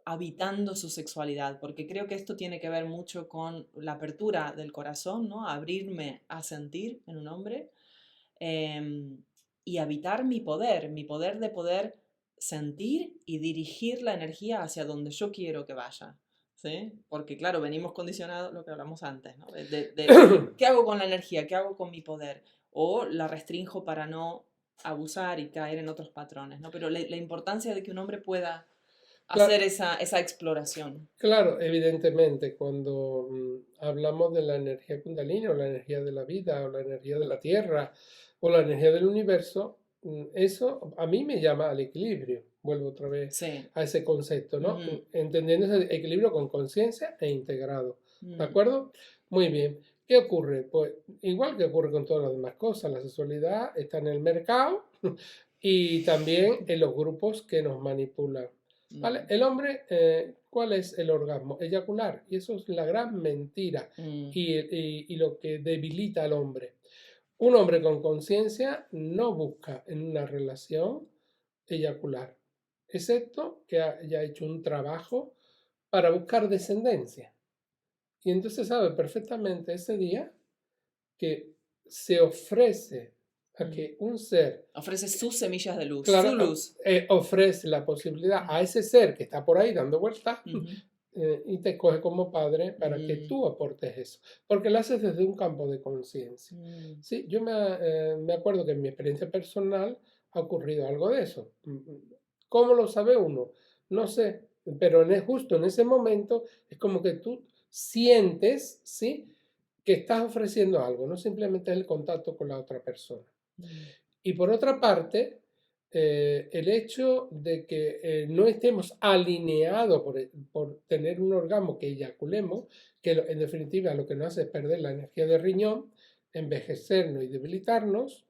Speaker 1: habitando su sexualidad, porque creo que esto tiene que ver mucho con la apertura del corazón, ¿no? Abrirme a sentir en un hombre em, y habitar mi poder de poder sentir y dirigir la energía hacia donde yo quiero que vaya. ¿Sí? Porque claro, venimos condicionados, lo que hablamos antes, ¿no? ¿Qué hago con la energía? ¿Qué hago con mi poder? O la restrinjo para no abusar y caer en otros patrones, ¿no? Pero la importancia de que un hombre pueda hacer
Speaker 2: claro,
Speaker 1: esa exploración.
Speaker 2: claro, evidentemente, cuando hablamos de la energía Kundalini o la energía de la vida o la energía de la tierra o la energía del universo, eso a mí me llama al equilibrio. Vuelvo otra vez
Speaker 1: Sí.
Speaker 2: a ese concepto, ¿no?
Speaker 1: Ujú.
Speaker 2: Entendiendo ese equilibrio con conciencia e integrado. ¿De
Speaker 1: Mm.
Speaker 2: acuerdo? Muy bien. ¿Qué ocurre? Pues igual que ocurre con todas las demás cosas, la sexualidad está en el mercado y también en los grupos que nos manipulan. ¿Vale?
Speaker 1: Mm.
Speaker 2: El hombre, ¿cuál es el orgasmo? Eyacular. Y eso es la gran mentira
Speaker 1: Mm.
Speaker 2: y lo que debilita al hombre. Un hombre con conciencia no busca en una relación eyacular, excepto que haya hecho un trabajo para buscar descendencia. Y entonces sabe perfectamente ese día que se ofrece a
Speaker 1: Mm.
Speaker 2: que un ser,
Speaker 1: Ofrece sus semillas de luz,
Speaker 2: claro,
Speaker 1: su luz.
Speaker 2: ofrece la posibilidad a ese ser que está por ahí dando vueltas
Speaker 1: Ujú.
Speaker 2: y te escoge como padre para que
Speaker 1: Mm.
Speaker 2: tú aportes eso, porque lo haces desde un campo de conciencia.
Speaker 1: Mm.
Speaker 2: Sí, yo me acuerdo que en mi experiencia personal ha ocurrido algo de eso. ¿Cómo lo sabe uno? No sé, pero justo en ese momento es como que tú sientes, ¿sí? Que estás ofreciendo algo, no simplemente es el contacto con la otra persona.
Speaker 1: Mm.
Speaker 2: Y por otra parte, el hecho de que no estemos alineados por tener un orgasmo que eyaculemos, que en definitiva lo que nos hace es perder la energía de riñón, envejecernos y debilitarnos,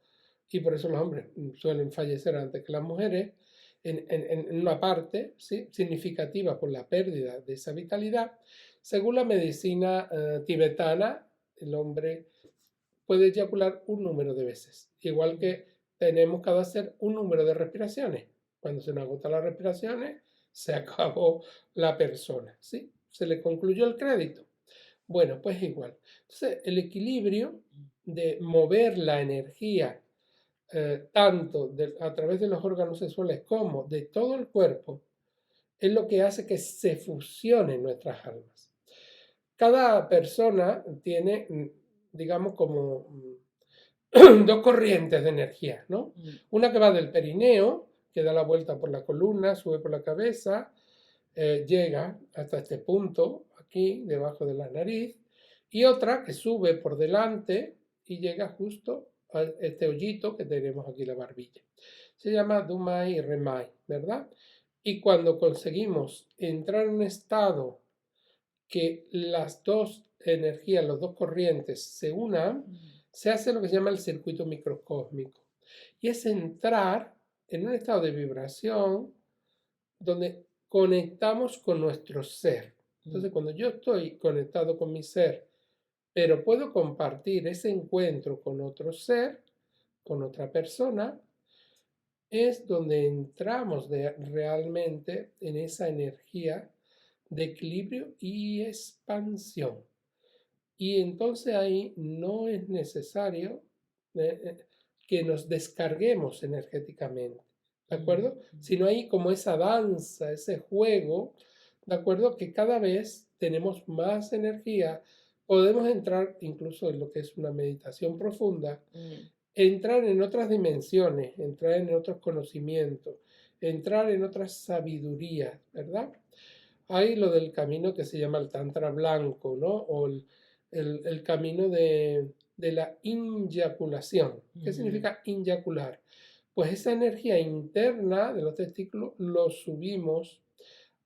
Speaker 2: y por eso los hombres suelen fallecer antes que las mujeres, en una parte ¿sí? significativa por la pérdida de esa vitalidad. Según la medicina tibetana, el hombre puede eyacular un número de veces, igual
Speaker 1: Mm.
Speaker 2: que tenemos cada ser un número de respiraciones. Cuando se nos agotan las respiraciones, se acabó la persona, ¿sí? Se le concluyó el crédito. Bueno, pues igual. Entonces, el equilibrio de mover la energía tanto a través de los órganos sexuales como de todo el cuerpo es lo que hace que se fusionen nuestras almas. Cada persona tiene, digamos, como dos corrientes de energía, ¿no?
Speaker 1: Mm.
Speaker 2: Una que va del perineo, que da la vuelta por la columna, sube por la cabeza, llega hasta este punto, aquí, debajo de la nariz, y otra que sube por delante y llega justo a este hoyito que tenemos aquí, la barbilla. Se llama Dumai Remai, ¿verdad? Y cuando conseguimos entrar en un estado que las dos energías, las dos corrientes se unan,
Speaker 1: Mm.
Speaker 2: se hace lo que se llama el circuito microcósmico. Y es entrar en un estado de vibración donde conectamos con nuestro ser.
Speaker 1: Mm.
Speaker 2: Entonces, cuando yo estoy conectado con mi ser, pero puedo compartir ese encuentro con otro ser, con otra persona, es donde entramos realmente en esa energía de equilibrio y expansión. Y entonces ahí no es necesario que nos descarguemos energéticamente, ¿de
Speaker 1: Mm.
Speaker 2: acuerdo? Sino ahí como esa danza, ese juego, ¿de acuerdo? Que cada vez tenemos más energía, podemos entrar incluso en lo que es una meditación profunda,
Speaker 1: Mm.
Speaker 2: entrar en otras dimensiones, entrar en otros conocimientos, entrar en otras sabidurías, ¿verdad? Hay lo del camino que se llama el Tantra blanco, ¿no? O el camino de la inyaculación. ¿Qué
Speaker 1: Mm.
Speaker 2: significa inyacular? Pues esa energía interna de los testículos lo subimos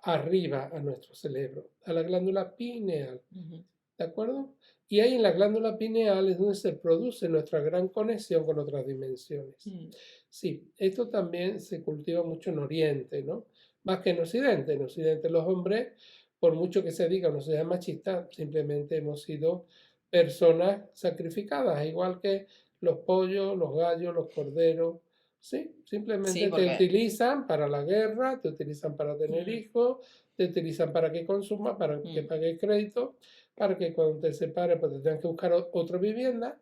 Speaker 2: arriba a nuestro cerebro, a la glándula pineal,
Speaker 1: Ujú.
Speaker 2: ¿de acuerdo? Y ahí en la glándula pineal es donde se produce nuestra gran conexión con otras dimensiones.
Speaker 1: Mm.
Speaker 2: Sí, esto también se cultiva mucho en Oriente, ¿no? Más que en Occidente. En Occidente los hombres, por mucho que se diga o no sea machista, simplemente hemos sido personas sacrificadas, igual que los pollos, los gallos, los corderos. Sí,
Speaker 1: Sí,
Speaker 2: simplemente te
Speaker 1: porque
Speaker 2: utilizan para la guerra, te utilizan para tener
Speaker 1: mm,
Speaker 2: hijos, te utilizan para que consumas, para que
Speaker 1: mm,
Speaker 2: pagues crédito, para que cuando te separes pues te tengas que buscar otra vivienda,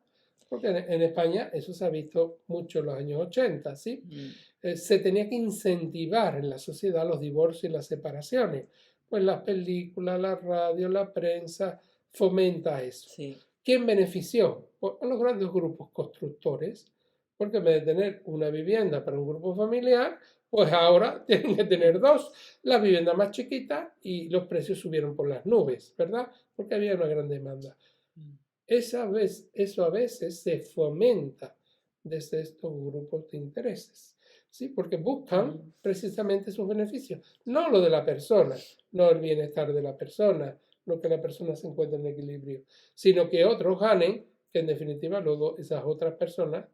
Speaker 2: porque en España eso se ha visto mucho en los años 80, ¿sí?
Speaker 1: mm,
Speaker 2: Se tenía que incentivar en la sociedad los divorcios y las separaciones. Pues las películas, la radio, la prensa fomenta eso.
Speaker 1: sí.
Speaker 2: ¿Quién benefició? Pues a los grandes grupos constructores, porque en vez de tener una vivienda para un grupo familiar, pues ahora tienen que tener dos, la vivienda más chiquita y los precios subieron por las nubes, ¿verdad? Porque había una gran demanda.
Speaker 1: Mm,
Speaker 2: Eso a veces se fomenta desde estos grupos de intereses, ¿sí? Porque buscan
Speaker 1: mm,
Speaker 2: precisamente sus beneficios, no lo de la persona, no el bienestar de la persona, no que la persona se encuentre en equilibrio, sino que otros ganen, que en definitiva luego esas otras personas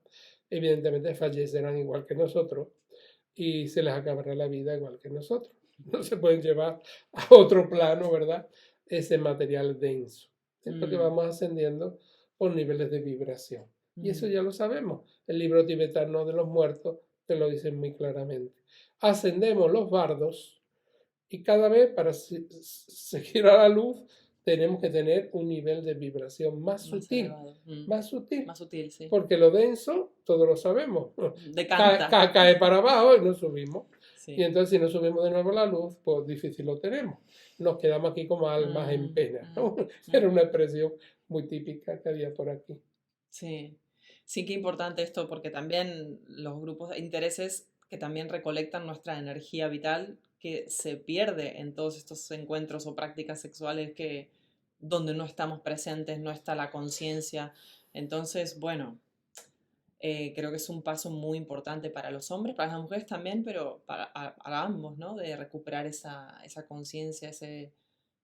Speaker 2: evidentemente fallecerán igual que nosotros y se les acabará la vida igual que nosotros. No se pueden llevar a otro plano, ¿verdad? Ese material denso. Es porque
Speaker 1: mm,
Speaker 2: vamos ascendiendo por niveles de vibración. Y eso
Speaker 1: mm.
Speaker 2: ya lo sabemos. El libro tibetano de los muertos te lo dice muy claramente. Ascendemos los bardos y cada vez para seguir a la luz tenemos que tener un nivel de vibración
Speaker 1: Más elevado. Mm.
Speaker 2: más sutil,
Speaker 1: Más sutil, sí.
Speaker 2: porque lo denso, todos lo sabemos,
Speaker 1: Decanta.
Speaker 2: cae para abajo y no subimos. Y
Speaker 1: Sí.
Speaker 2: entonces si no subimos de nuevo la luz, pues difícil lo tenemos. Nos quedamos aquí como almas en
Speaker 1: Mm,
Speaker 2: pena,
Speaker 1: mm,
Speaker 2: ¿no? Era
Speaker 1: mm.
Speaker 2: una expresión muy típica que había por aquí.
Speaker 1: Sí. Sí, qué importante esto, porque también los grupos de intereses que también recolectan nuestra energía vital, que se pierde en todos estos encuentros o prácticas sexuales que donde no estamos presentes, no está la conciencia. Entonces, bueno, creo que es un paso muy importante para los hombres, para las mujeres también, pero para ambos, ¿no? De recuperar esa conciencia,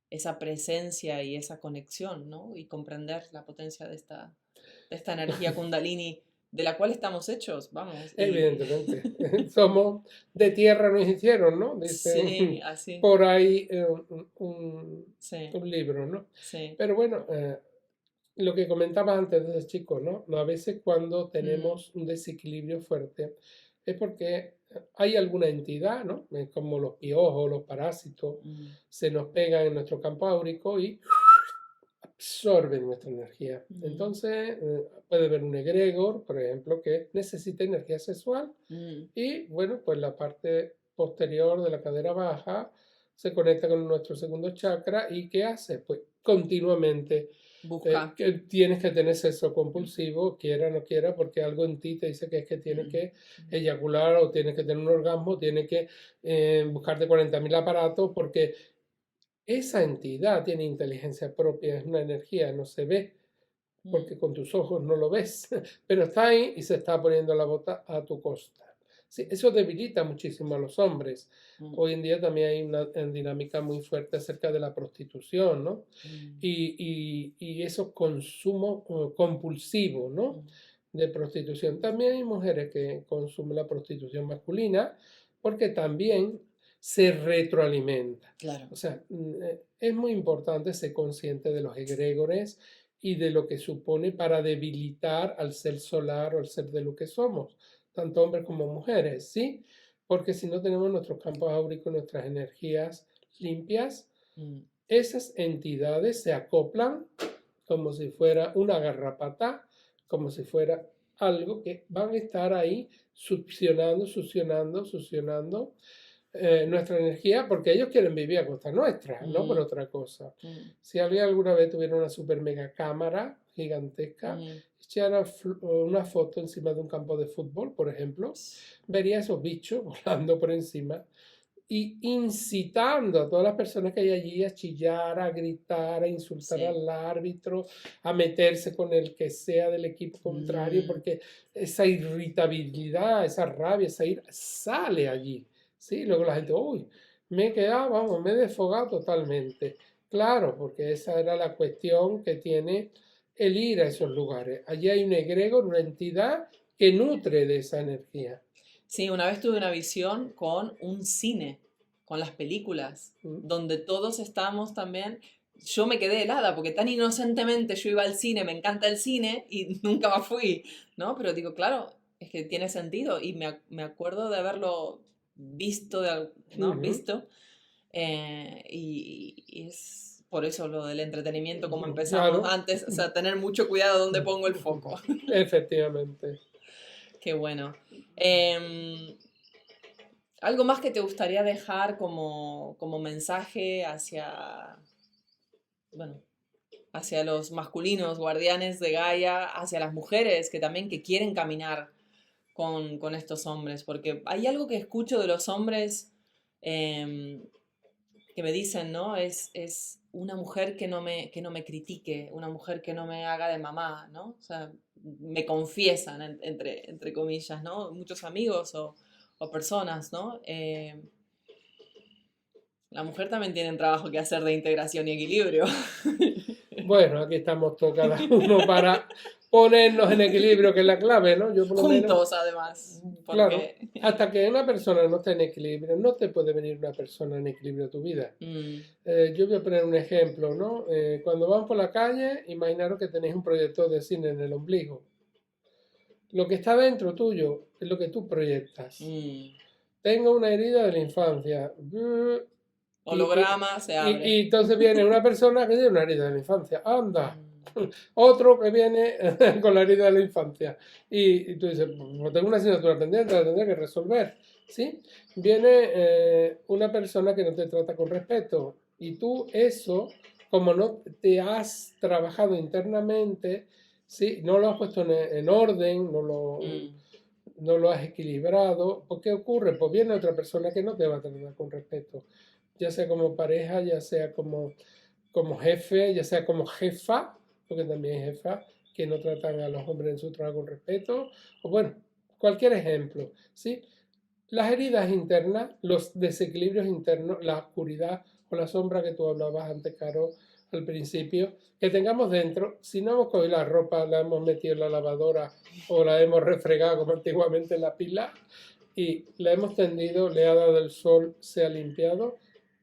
Speaker 1: esa presencia y esa conexión, ¿no? Y comprender la potencia de esta energía kundalini de la cual estamos hechos, vamos. Y
Speaker 2: Evidentemente, somos de tierra nos hicieron, ¿no?
Speaker 1: sí,
Speaker 2: Dicen
Speaker 1: así,
Speaker 2: por ahí
Speaker 1: sí,
Speaker 2: un libro, ¿no?
Speaker 1: sí.
Speaker 2: Pero bueno, lo que comentabas antes de chico, ¿no? A veces cuando
Speaker 1: Mm,
Speaker 2: tenemos un desequilibrio fuerte es porque hay alguna entidad, ¿no? Como los piojos, los parásitos,
Speaker 1: mm,
Speaker 2: se nos pegan en nuestro campo áurico y absorben nuestra energía.
Speaker 1: mm,
Speaker 2: Entonces, puede haber un egregor, por ejemplo, que necesita energía sexual
Speaker 1: mm.
Speaker 2: y, bueno, pues la parte posterior de la cadera baja se conecta con nuestro segundo chakra y ¿qué hace? Pues continuamente
Speaker 1: Busca.
Speaker 2: que tienes que tener sexo compulsivo, quiera o no quiera, porque algo en ti te dice que es que tienes
Speaker 1: Mm,
Speaker 2: que
Speaker 1: mm,
Speaker 2: eyacular o tienes que tener un orgasmo, tienes que buscarte 40.000 aparatos, porque esa entidad tiene inteligencia propia, es una energía, no se ve,
Speaker 1: mm,
Speaker 2: porque con tus ojos no lo ves, pero está ahí y se está poniendo la bota a tu costa. Sí, eso debilita muchísimo a los hombres.
Speaker 1: mm,
Speaker 2: Hoy en día también hay una dinámica muy fuerte acerca de la prostitución, ¿no?
Speaker 1: mm,
Speaker 2: Y esos consumos compulsivos, ¿no?
Speaker 1: mm.
Speaker 2: De prostitución. También hay mujeres que consumen la prostitución masculina porque también se retroalimenta.
Speaker 1: Claro.
Speaker 2: O sea, es muy importante ser consciente de los egregores y de lo que supone para debilitar al ser solar o al ser de lo que somos, tanto hombres como mujeres, ¿sí? Porque si no tenemos nuestros campos áuricos, nuestras energías limpias,
Speaker 1: Mm,
Speaker 2: esas entidades se acoplan como si fuera una garrapata, como si fuera algo que van a estar ahí succionando nuestra energía, porque ellos quieren vivir a costa nuestra, no por
Speaker 1: mm,
Speaker 2: otra cosa.
Speaker 1: mm,
Speaker 2: Si alguien alguna vez tuviera una super mega cámara gigantesca,
Speaker 1: mm.
Speaker 2: echara una foto encima de un campo de fútbol, por ejemplo, vería esos bichos volando por encima y incitando a todas las personas que hay allí a chillar, a gritar, a insultar
Speaker 1: Sí.
Speaker 2: al árbitro, a meterse con el que sea del equipo contrario,
Speaker 1: Mm,
Speaker 2: porque esa irritabilidad, esa rabia, esa ira sale allí. ¿Sí? Luego la gente,
Speaker 1: claro.
Speaker 2: uy, me he quedado, vamos, me he desfogado totalmente. Claro, porque esa era la cuestión que tiene el ir a esos lugares. Allí hay un egregor, una entidad que nutre de esa energía.
Speaker 1: Sí, una vez tuve una visión con un cine, con las películas,
Speaker 2: ¿Mm?
Speaker 1: donde todos estábamos también. Yo me quedé helada porque tan inocentemente yo iba al cine, me encanta el cine y nunca más fui, ¿no? Pero digo, claro, es que tiene sentido y me acuerdo de haberlo visto, ¿no?
Speaker 2: Ujú,
Speaker 1: Visto y es por eso lo del entretenimiento, como
Speaker 2: ujú,
Speaker 1: empezamos
Speaker 2: claro,
Speaker 1: antes, o sea, tener mucho cuidado donde pongo el foco.
Speaker 2: efectivamente.
Speaker 1: Qué bueno. Em, ¿Algo más que te gustaría dejar como mensaje hacia, bueno, hacia los masculinos guardianes de Gaia, hacia las mujeres que también que quieren caminar con estos hombres? Porque hay algo que escucho de los hombres em, que me dicen, ¿no? Es una mujer que no me critique, una mujer que no me haga de mamá, ¿no? O sea, me confiesan, entre comillas, ¿no? Muchos amigos o personas, ¿no? La mujer también tiene un trabajo que hacer de integración y equilibrio.
Speaker 2: Bueno, aquí estamos todos cada uno para ponernos en equilibrio, que es la clave, ¿no? Yo por lo menos,
Speaker 1: Juntos, además,
Speaker 2: claro,
Speaker 1: porque...
Speaker 2: hasta que una persona no esté en equilibrio, no te puede venir una persona en equilibrio a tu vida.
Speaker 1: Mm,
Speaker 2: Yo voy a poner un ejemplo, ¿no? Cuando van por la calle, imaginaros que tenéis un proyector de cine en el ombligo. Lo que está dentro tuyo es lo que tú proyectas.
Speaker 1: mm.
Speaker 2: Tengo una herida de la infancia. Y, y-
Speaker 1: Holograma se abre.
Speaker 2: y entonces viene una persona que tiene una herida de la infancia. Anda.
Speaker 1: Mm,
Speaker 2: Otro que viene con la herida de la infancia. Y tú dices, pues tengo una asignatura pendiente, la tendré que resolver. ¿Sí? Viene una persona que no te trata con respeto. Y tú eso, como no te has trabajado internamente, ¿sí? No lo has puesto en orden,
Speaker 1: mm,
Speaker 2: no lo has equilibrado, ¿por qué ocurre? Pues viene otra persona que no te va a tratar con respeto, ya sea como pareja, ya sea como jefe, ya sea como jefa, porque también es jefa, que no tratan a los hombres en su trabajo con respeto, o bueno, cualquier ejemplo, ¿sí? Las heridas internas, los desequilibrios internos, la oscuridad o la sombra que tú hablabas antes, Caro, al principio, que tengamos dentro, si no hemos cogido la ropa, la hemos metido en la lavadora o la hemos refregado como antiguamente en la pila y la hemos tendido, le ha dado el sol, se ha limpiado,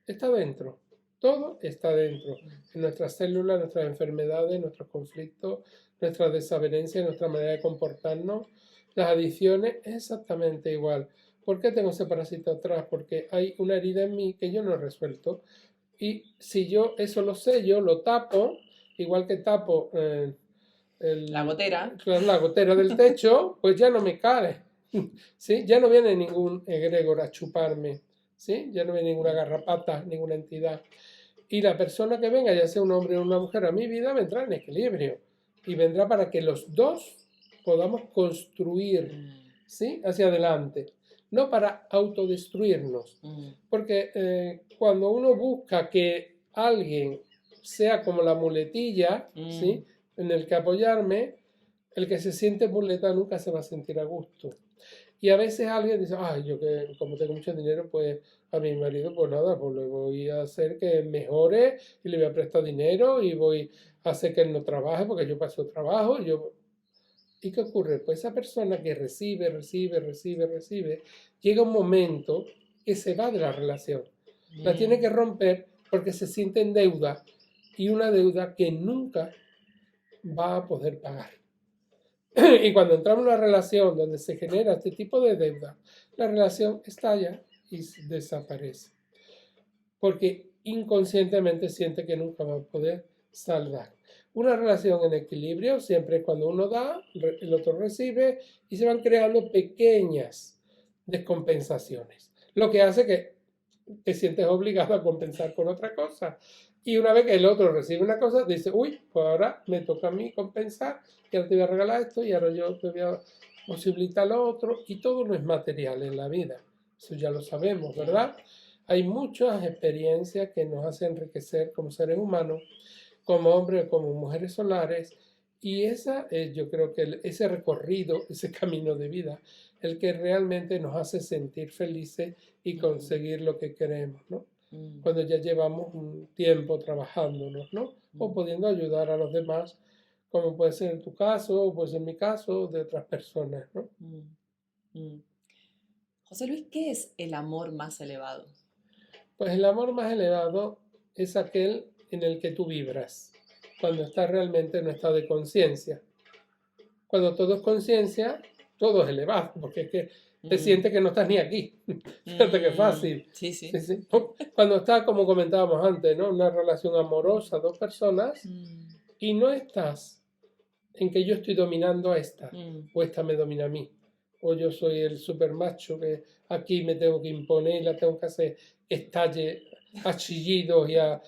Speaker 2: está dentro. Todo está dentro. En nuestras células, nuestras enfermedades, nuestros conflictos, nuestra desavenencia, nuestra manera de comportarnos, las adicciones, es exactamente igual. ¿Por qué tengo ese parásito atrás? Porque hay una herida en mí que yo no he resuelto. Y si yo eso lo sé, yo lo tapo, igual que tapo
Speaker 1: la
Speaker 2: el-
Speaker 1: gotera.
Speaker 2: la gotera del techo, pues ya no me cae. ¿Sí? Ya no viene ningún egregor a chuparme. ¿Sí? Ya no viene ninguna garrapata, ninguna entidad. Y la persona que venga, ya sea un hombre o una mujer a mi vida, vendrá en equilibrio. Y vendrá para que los dos podamos construir,
Speaker 1: Mm,
Speaker 2: ¿sí? Hacia adelante. No para autodestruirnos.
Speaker 1: mm,
Speaker 2: Porque cuando uno busca que alguien sea como la muletilla,
Speaker 1: mm,
Speaker 2: ¿sí? En el que apoyarme, el que se siente muleta nunca se va a sentir a gusto. Y a veces alguien dice, ay, yo que como tengo mucho dinero, pues a mi marido, pues nada, pues le voy a hacer que mejore y le voy a prestar dinero y voy a hacer que él no trabaje porque yo paso trabajo. ¿Y qué ocurre? Pues esa persona que recibe, llega un momento que se va de la relación. La tiene que
Speaker 1: mm.
Speaker 2: romper porque se siente en deuda y una deuda que nunca va a poder pagar. Y cuando entramos en una relación donde se genera este tipo de deuda, la relación estalla y desaparece. Porque inconscientemente siente que nunca va a poder saldar. Una relación en equilibrio siempre es cuando uno da, el otro recibe y se van creando pequeñas descompensaciones. Lo que hace que te sientes obligado a compensar con otra cosa. Y una vez que el otro recibe una cosa, dice, uy, pues ahora me toca a mí compensar, y ahora te voy a regalar esto, y ahora yo te voy a posibilitar lo otro, y todo no es material en la vida. Eso ya lo sabemos,
Speaker 1: Sí.
Speaker 2: ¿verdad? Hay muchas experiencias que nos hacen enriquecer como seres humanos, como hombres, como mujeres solares, Y esa es, yo creo que ese recorrido, ese camino de vida, el que realmente nos hace sentir felices y conseguir lo que queremos, ¿no?
Speaker 1: mm,
Speaker 2: Cuando ya llevamos un tiempo trabajándonos, ¿no? O
Speaker 1: mm,
Speaker 2: pudiendo ayudar a los demás, como puede ser en tu caso, o puede ser en mi caso, de otras personas, ¿no?
Speaker 1: mm, mm. José Luis, ¿qué es el amor más elevado?
Speaker 2: Pues el amor más elevado es aquel en el que tú vibras, cuando estás realmente en un estado de conciencia. Cuando todo es conciencia, todo es elevado, porque es que te
Speaker 1: Mm,
Speaker 2: sientes que no estás ni aquí. Fíjate qué fácil.
Speaker 1: sí,
Speaker 2: Sí,
Speaker 1: sí.
Speaker 2: sí. Cuando estás, como comentábamos antes, ¿no? Una relación amorosa, dos personas,
Speaker 1: Mm,
Speaker 2: y no estás en que yo estoy dominando a esta,
Speaker 1: mm,
Speaker 2: o esta me domina a mí, o yo soy el super macho que aquí me tengo que imponer y la tengo que hacer que estalle a chillidos y a...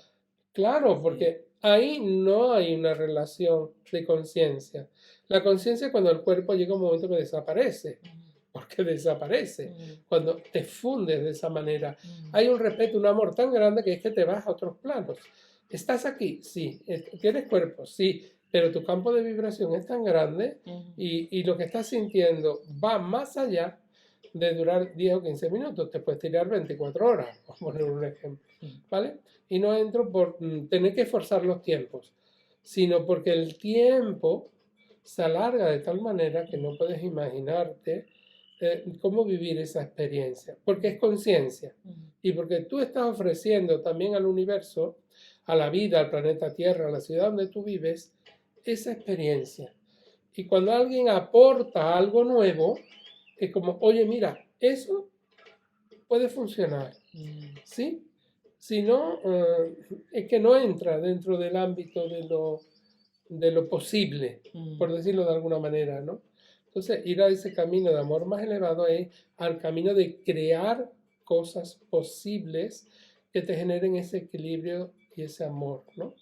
Speaker 2: Claro,
Speaker 1: sí.
Speaker 2: porque ahí no hay una relación de conciencia. La conciencia es cuando el cuerpo llega a un momento que desaparece,
Speaker 1: Mm,
Speaker 2: porque desaparece,
Speaker 1: mm,
Speaker 2: cuando te fundes de esa manera.
Speaker 1: mm,
Speaker 2: Hay un respeto, un amor tan grande que es que te vas a otros planos. ¿Estás aquí? Sí. ¿Tienes cuerpo? Sí. Pero tu campo de vibración es tan grande
Speaker 1: mm,
Speaker 2: y lo que estás sintiendo va más allá de durar 10 o 15 minutos. Te puedes tirar 24 horas, por poner un ejemplo.
Speaker 1: mm,
Speaker 2: ¿Vale? Y no entro por tener que forzar los tiempos, sino porque el tiempo se alarga de tal manera que no puedes imaginarte cómo vivir esa experiencia, porque es conciencia
Speaker 1: mm,
Speaker 2: y porque tú estás ofreciendo también al universo, a la vida, al planeta Tierra, a la ciudad donde tú vives, esa experiencia. Y cuando alguien aporta algo nuevo, es como, oye, mira, eso puede funcionar,
Speaker 1: mm,
Speaker 2: ¿sí? Si no, es que no entra dentro del ámbito de lo posible,
Speaker 1: mm,
Speaker 2: por decirlo de alguna manera, ¿no? Entonces, ir a ese camino de amor más elevado es al camino de crear cosas posibles que te generen ese equilibrio y ese amor, ¿no?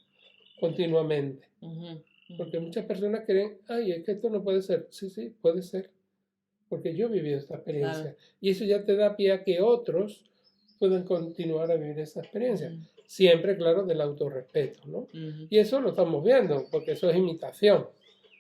Speaker 2: Continuamente.
Speaker 1: mm, mm.
Speaker 2: Porque muchas personas creen, ay, es que esto no puede ser. Sí, sí, puede ser, porque yo he vivido esta
Speaker 1: Claro.
Speaker 2: experiencia. Y eso ya te da pie a que otros puedan continuar a vivir esa experiencia.
Speaker 1: Mm,
Speaker 2: Siempre, claro, del autorrespeto, ¿no?
Speaker 1: mm,
Speaker 2: Y eso lo estamos viendo, porque eso es imitación,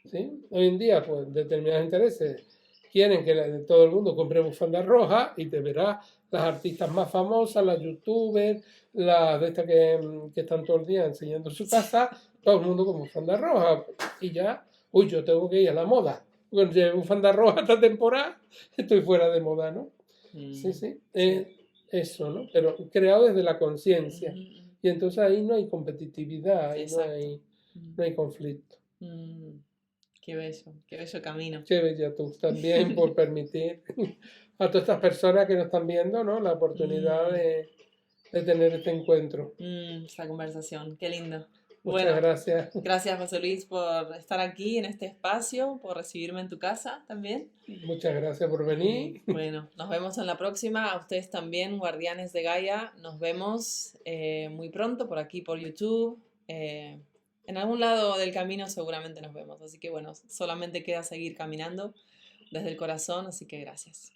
Speaker 2: ¿sí? Hoy en día, pues, determinados intereses quieren que todo el mundo compre bufanda roja y te verás las artistas más famosas, las youtubers, las de estas que están todo el día enseñando su casa, todo el mundo con bufanda roja. Y ya, uy, yo tengo que ir a la moda. Cuando lleve bufanda roja esta temporada, estoy fuera de moda, ¿no? Sí,
Speaker 1: mm,
Speaker 2: sí,
Speaker 1: sí.
Speaker 2: eso, ¿no? Pero creado desde la conciencia.
Speaker 1: Mm,
Speaker 2: Y entonces ahí no hay competitividad, ahí
Speaker 1: exacto.
Speaker 2: no hay conflicto.
Speaker 1: Mm, qué bello camino.
Speaker 2: Qué bella tú también por permitir a todas estas personas que nos están viendo, ¿no? La oportunidad
Speaker 1: Mm,
Speaker 2: de tener este encuentro.
Speaker 1: esta conversación, qué lindo.
Speaker 2: Muchas
Speaker 1: Bueno,
Speaker 2: gracias.
Speaker 1: gracias José Luis por estar aquí en este espacio, por recibirme en tu casa también.
Speaker 2: Muchas gracias por
Speaker 1: Y
Speaker 2: venir.
Speaker 1: bueno, nos vemos en la próxima. A ustedes también, Guardianes de Gaia. Nos vemos muy pronto por aquí, por YouTube. En algún lado del camino seguramente nos vemos. Así que bueno, solamente queda seguir caminando desde el corazón. Así que gracias.